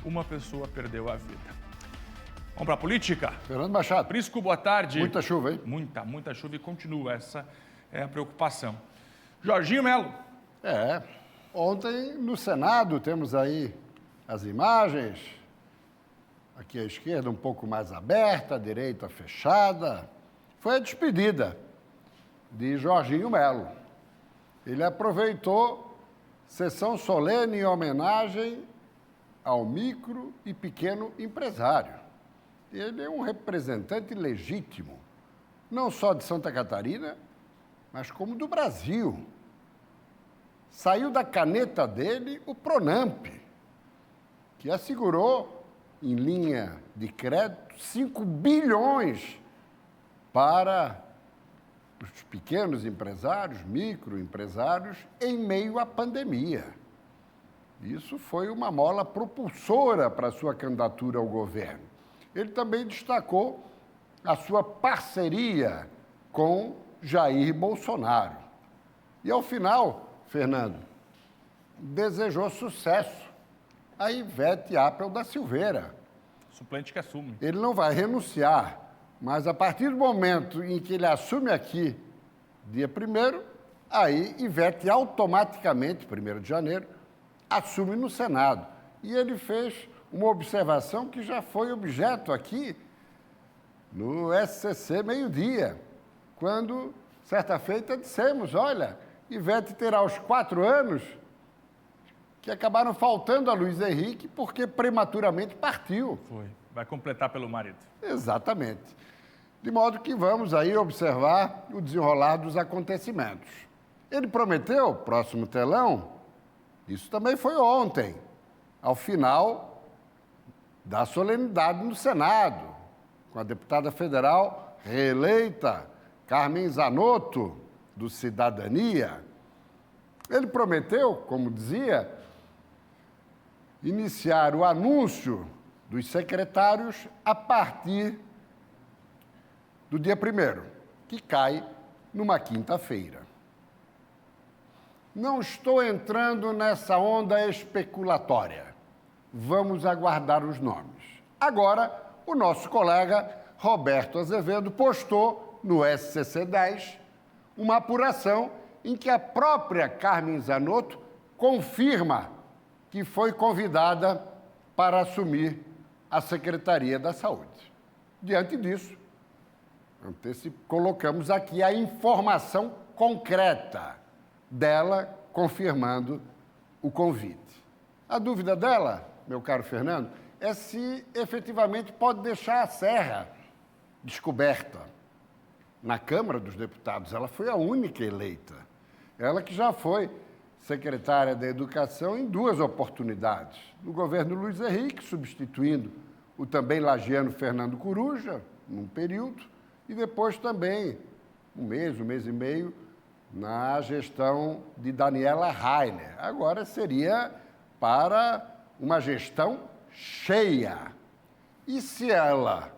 uma pessoa perdeu a vida. Vamos para a política? Fernando Machado. Prisco, boa tarde. Muita chuva, hein? Muita chuva e continua. Essa é a preocupação. Jorginho Melo. Ontem no Senado temos aí as imagens. Aqui à esquerda um pouco mais aberta, à direita fechada. Foi a despedida de Jorginho Melo. Ele aproveitou sessão solene em homenagem ao micro e pequeno empresário. Ele é um representante legítimo, não só de Santa Catarina, mas como do Brasil. Saiu da caneta dele o Pronamp, que assegurou, em linha de crédito, 5 bilhões para os pequenos empresários, microempresários, em meio à pandemia. Isso foi uma mola propulsora para a sua candidatura ao governo. Ele também destacou a sua parceria com Jair Bolsonaro. E, ao final, Fernando, desejou sucesso a Ivete Apel da Silveira. Suplente que assume. Ele não vai renunciar, mas a partir do momento em que ele assume aqui, dia 1º, aí Ivete automaticamente, 1º de janeiro, assume no Senado. E ele fez uma observação que já foi objeto aqui no SCC Meio-Dia, quando, certa feita, dissemos, olha, Ivete terá os 4 anos que acabaram faltando a Luiz Henrique porque prematuramente partiu. Foi. Vai completar pelo marido. Exatamente. De modo que vamos aí observar o desenrolar dos acontecimentos. Ele prometeu, próximo telão, isso também foi ontem, ao final da solenidade no Senado, com a deputada federal reeleita Carmen Zanotto, do Cidadania. Ele prometeu, como dizia, iniciar o anúncio dos secretários a partir do dia 1º, que cai numa quinta-feira. Não estou entrando nessa onda especulatória. Vamos aguardar os nomes. Agora, o nosso colega Roberto Azevedo postou no SCC-10 uma apuração em que a própria Carmen Zanotto confirma que foi convidada para assumir a Secretaria da Saúde. Diante disso, colocamos aqui a informação concreta dela confirmando o convite. A dúvida dela, meu caro Fernando, é se efetivamente pode deixar a Serra descoberta. Na Câmara dos Deputados, ela foi a única eleita. Ela que já foi secretária da Educação em 2 oportunidades. No governo Luiz Henrique, substituindo o também lagiano Fernando Coruja, num período, e depois também, um mês e meio, na gestão de Daniela Rainer. Agora seria para uma gestão cheia. E se ela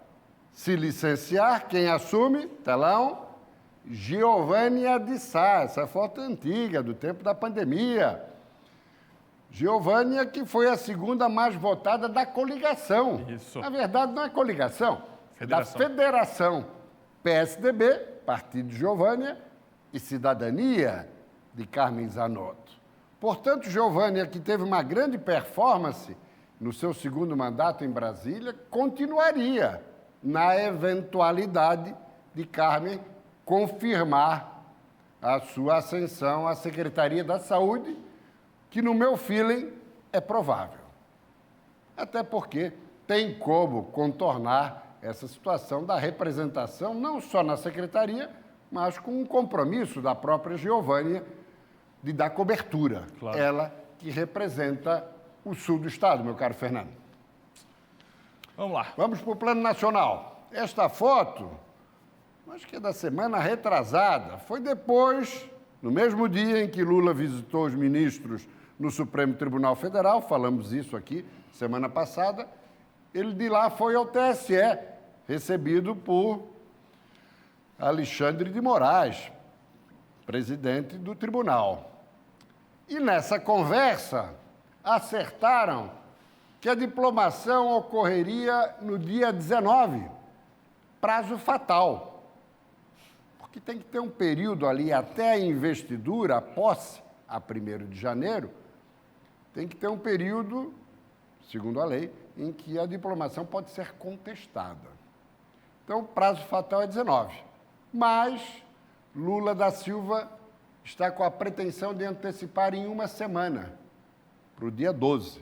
se licenciar, quem assume? Telão? Giovânia de Sá. Essa foto é antiga, do tempo da pandemia. Giovânia, que foi a segunda mais votada da coligação. Isso. Na verdade, não é coligação, Federação. da Federação PSDB, Partido de Giovânia, e Cidadania, de Carmen Zanotto. Portanto, Giovânia, que teve uma grande performance no seu segundo mandato em Brasília, continuaria na eventualidade de Carmen confirmar a sua ascensão à Secretaria da Saúde, que, no meu feeling, é provável. Até porque tem como contornar essa situação da representação, não só na Secretaria, mas com um compromisso da própria Giovânia de dar cobertura. Claro. Ela que representa o sul do estado, meu caro Fernando. Vamos lá. Vamos para o plano nacional. Esta foto, acho que é da semana retrasada, foi depois, no mesmo dia em que Lula visitou os ministros no Supremo Tribunal Federal, falamos isso aqui semana passada, ele de lá foi ao TSE, recebido por Alexandre de Moraes, presidente do tribunal. E nessa conversa, acertaram que a diplomação ocorreria no dia 19, prazo fatal. Porque tem que ter um período ali até a investidura, a posse, a 1º de janeiro, tem que ter um período, segundo a lei, em que a diplomação pode ser contestada. Então, o prazo fatal é 19. Mas Lula da Silva está com a pretensão de antecipar em uma semana, para o dia 12.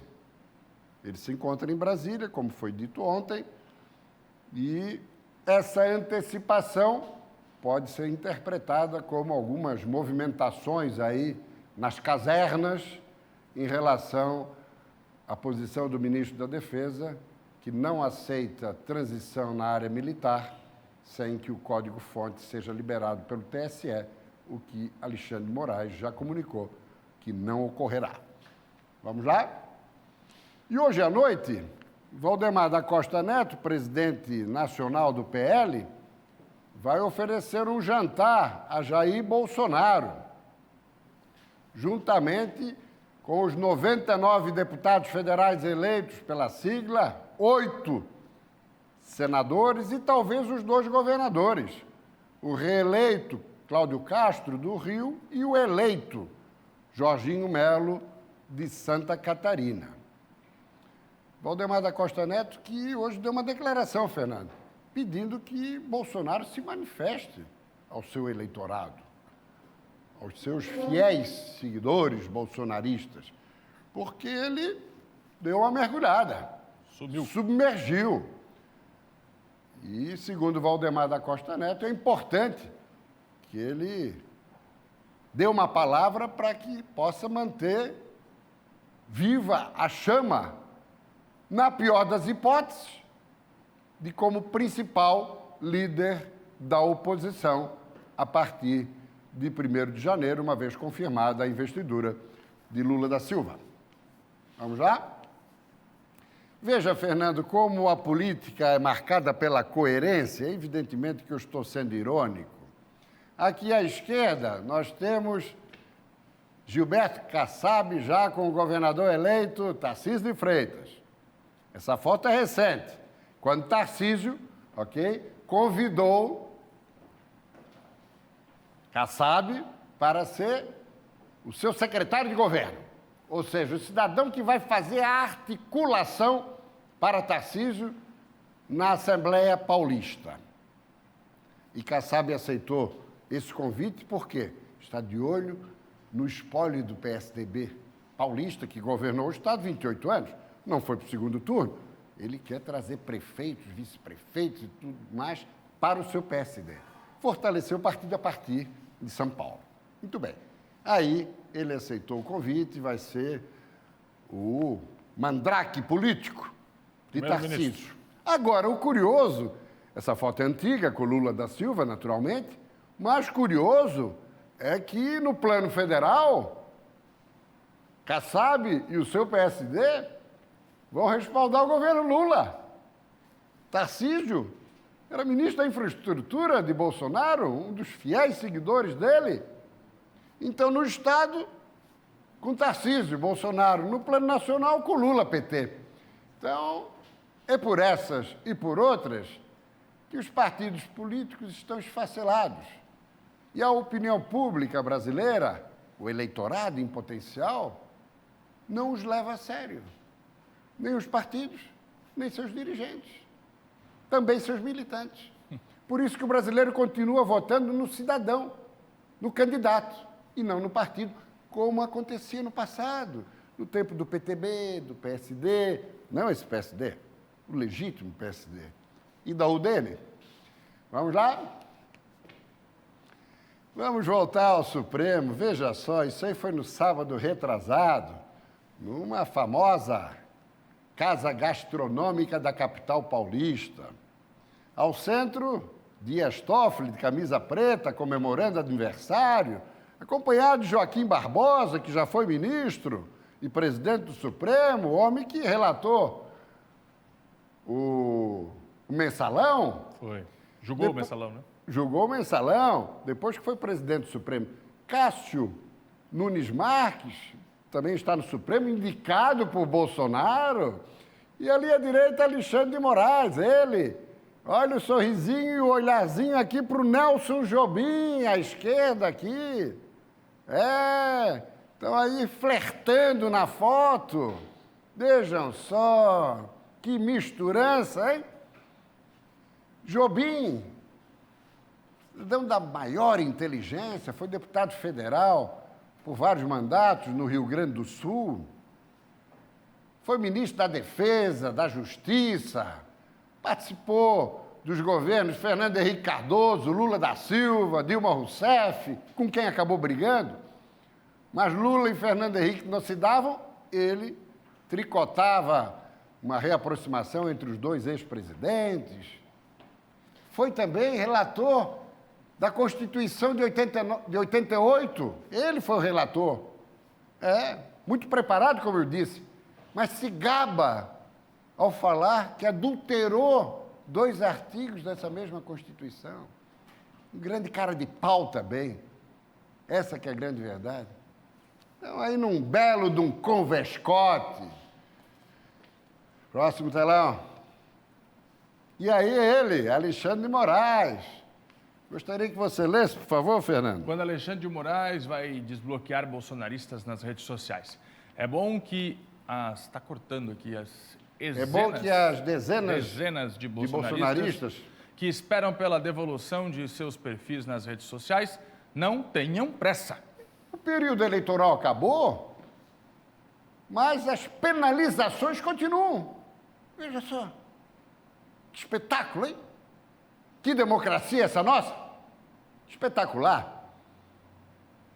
Ele se encontra em Brasília, como foi dito ontem, e essa antecipação pode ser interpretada como algumas movimentações aí nas casernas em relação à posição do ministro da Defesa, que não aceita transição na área militar sem que o código-fonte seja liberado pelo TSE, o que Alexandre de Moraes já comunicou que não ocorrerá. Vamos lá? E hoje à noite, Valdemar da Costa Neto, presidente nacional do PL, vai oferecer um jantar a Jair Bolsonaro, juntamente com os 99 deputados federais eleitos pela sigla, 8 senadores e talvez os 2 governadores, o reeleito Cláudio Castro, do Rio, e o eleito Jorginho Melo, de Santa Catarina. Valdemar da Costa Neto, que hoje deu uma declaração, Fernando, pedindo que Bolsonaro se manifeste ao seu eleitorado, aos seus fiéis seguidores bolsonaristas, porque ele deu uma mergulhada, submergiu. E, segundo Valdemar da Costa Neto, é importante que ele dê uma palavra para que possa manter viva a chama, na pior das hipóteses, de como principal líder da oposição a partir de 1º de janeiro, uma vez confirmada a investidura de Lula da Silva. Vamos lá? Veja, Fernando, como a política é marcada pela coerência. Evidentemente que eu estou sendo irônico. Aqui à esquerda, nós temos Gilberto Kassab já com o governador eleito Tarcísio de Freitas. Essa foto é recente, quando Tarcísio, convidou Kassab para ser o seu secretário de governo. Ou seja, o cidadão que vai fazer a articulação para Tarcísio na Assembleia Paulista. E Kassab aceitou esse convite porque está de olho no espólio do PSDB paulista, que governou o Estado 28 anos, não foi para o segundo turno. Ele quer trazer prefeitos, vice-prefeitos e tudo mais para o seu PSD. Fortalecer o partido a partir de São Paulo. Muito bem. Aí ele aceitou o convite e vai ser o mandrake político de Tarcísio. Agora, o curioso, essa foto é antiga, com Lula da Silva, naturalmente, mas curioso é que no plano federal, Kassab e o seu PSD vão respaldar o governo Lula. Tarcísio era ministro da Infraestrutura de Bolsonaro, um dos fiéis seguidores dele. Então, no Estado, com Tarcísio, Bolsonaro, no plano nacional, com Lula, PT. Então, é por essas e por outras que os partidos políticos estão esfacelados. E a opinião pública brasileira, o eleitorado em potencial, não os leva a sério. Nem os partidos, nem seus dirigentes. Também seus militantes. Por isso que o brasileiro continua votando no cidadão, no candidato, e não no partido, como acontecia no passado, no tempo do PTB, do PSD, não esse PSD, o legítimo PSD, e da UDN. Vamos lá? Vamos voltar ao Supremo. Veja só, isso aí foi no sábado retrasado, numa famosa casa gastronômica da capital paulista. Ao centro, Dias Toffoli, de camisa preta, comemorando aniversário, acompanhado de Joaquim Barbosa, que já foi ministro e presidente do Supremo, o homem que relatou o mensalão. Foi. Julgou o mensalão, né? Julgou o mensalão, depois que foi presidente do Supremo. Cássio Nunes Marques também está no Supremo, indicado por Bolsonaro. E ali à direita, Alexandre de Moraes, ele. Olha o sorrisinho e o olharzinho aqui para o Nelson Jobim, à esquerda aqui. Estão aí flertando na foto. Vejam só, que misturança, hein? Jobim, cidadão da maior inteligência, foi deputado federal por vários mandatos no Rio Grande do Sul, foi ministro da Defesa, da Justiça, participou dos governos Fernando Henrique Cardoso, Lula da Silva, Dilma Rousseff, com quem acabou brigando, mas Lula e Fernando Henrique não se davam, ele tricotava uma reaproximação entre os dois ex-presidentes. Foi também relator da Constituição de 88, ele foi o relator. Muito preparado, como eu disse, mas se gaba ao falar que adulterou 2 artigos dessa mesma Constituição. Um grande cara de pau também. Essa que é a grande verdade. Então, aí num belo de um convescote. Próximo telão. E aí ele, Alexandre de Moraes. Gostaria que você lesse, por favor, Fernando. Quando Alexandre de Moraes vai desbloquear bolsonaristas nas redes sociais. É bom que está cortando aqui as dezenas de bolsonaristas que esperam pela devolução de seus perfis nas redes sociais não tenham pressa. O período eleitoral acabou, mas as penalizações continuam. Veja só. Que espetáculo, hein? Que democracia essa nossa? Espetacular.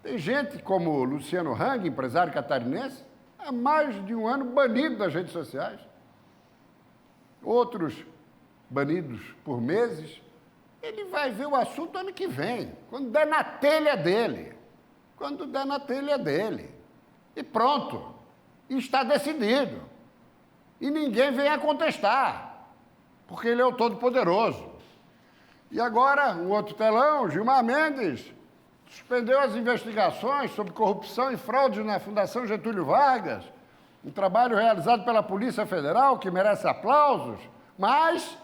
Tem gente como Luciano Hang, empresário catarinense, há mais de um ano banido das redes sociais. Outros banidos por meses. Ele vai ver o assunto ano que vem, quando der na telha dele. Quando der na telha dele. E pronto. E está decidido. E ninguém vem a contestar, porque ele é o Todo-Poderoso. E agora, um outro telão, Gilmar Mendes, Suspendeu as investigações sobre corrupção e fraude na Fundação Getúlio Vargas, um trabalho realizado pela Polícia Federal, que merece aplausos, mas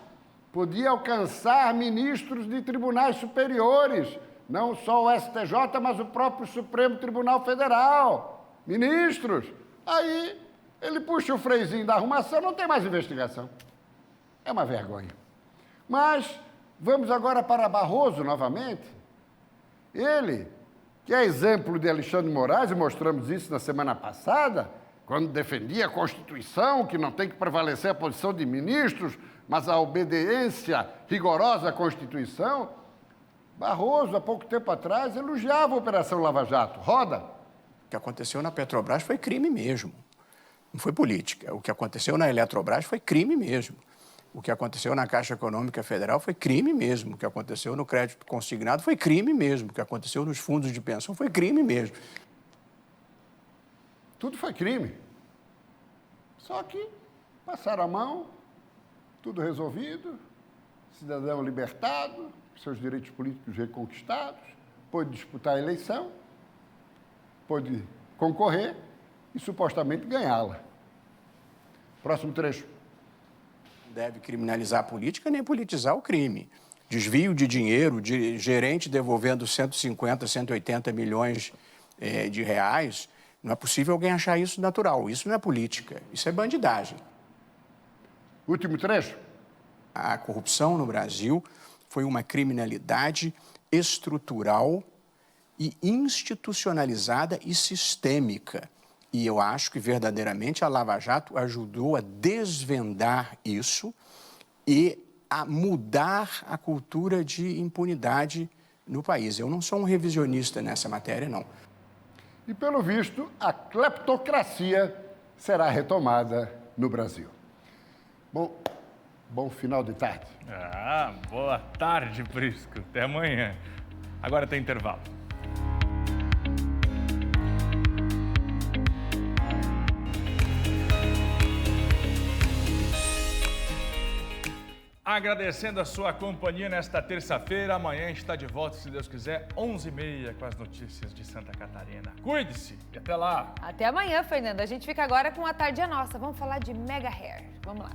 podia alcançar ministros de tribunais superiores, não só o STJ, mas o próprio Supremo Tribunal Federal. Ministros. Aí ele puxa o freiozinho da arrumação, não tem mais investigação. É uma vergonha. Mas vamos agora para Barroso novamente. Ele, que é exemplo de Alexandre de Moraes, e mostramos isso na semana passada, quando defendia a Constituição, que não tem que prevalecer a posição de ministros, mas a obediência rigorosa à Constituição. Barroso, há pouco tempo atrás, elogiava a Operação Lava Jato. Roda. O que aconteceu na Petrobras foi crime mesmo. Não foi política. O que aconteceu na Eletrobras foi crime mesmo. O que aconteceu na Caixa Econômica Federal foi crime mesmo. O que aconteceu no crédito consignado foi crime mesmo. O que aconteceu nos fundos de pensão foi crime mesmo. Tudo foi crime. Só que passaram a mão, tudo resolvido, cidadão libertado, seus direitos políticos reconquistados, pôde disputar a eleição, pôde concorrer e supostamente ganhá-la. Próximo trecho. Não deve criminalizar a política nem politizar o crime. Desvio de dinheiro, de gerente devolvendo 150, 180 milhões de reais, não é possível alguém achar isso natural. Isso não é política, isso é bandidagem. Último trecho. A corrupção no Brasil foi uma criminalidade estrutural e institucionalizada e sistêmica. E eu acho que, verdadeiramente, a Lava Jato ajudou a desvendar isso e a mudar a cultura de impunidade no país. Eu não sou um revisionista nessa matéria, não. E, pelo visto, a cleptocracia será retomada no Brasil. Bom final de tarde. Boa tarde, Prisco. Até amanhã. Agora tem intervalo. Agradecendo a sua companhia nesta terça-feira. Amanhã a gente está de volta, se Deus quiser, 11h30 com as notícias de Santa Catarina. Cuide-se e até lá. Até amanhã, Fernanda. A gente fica agora com A Tarde é Nossa. Vamos falar de Mega Hair. Vamos lá.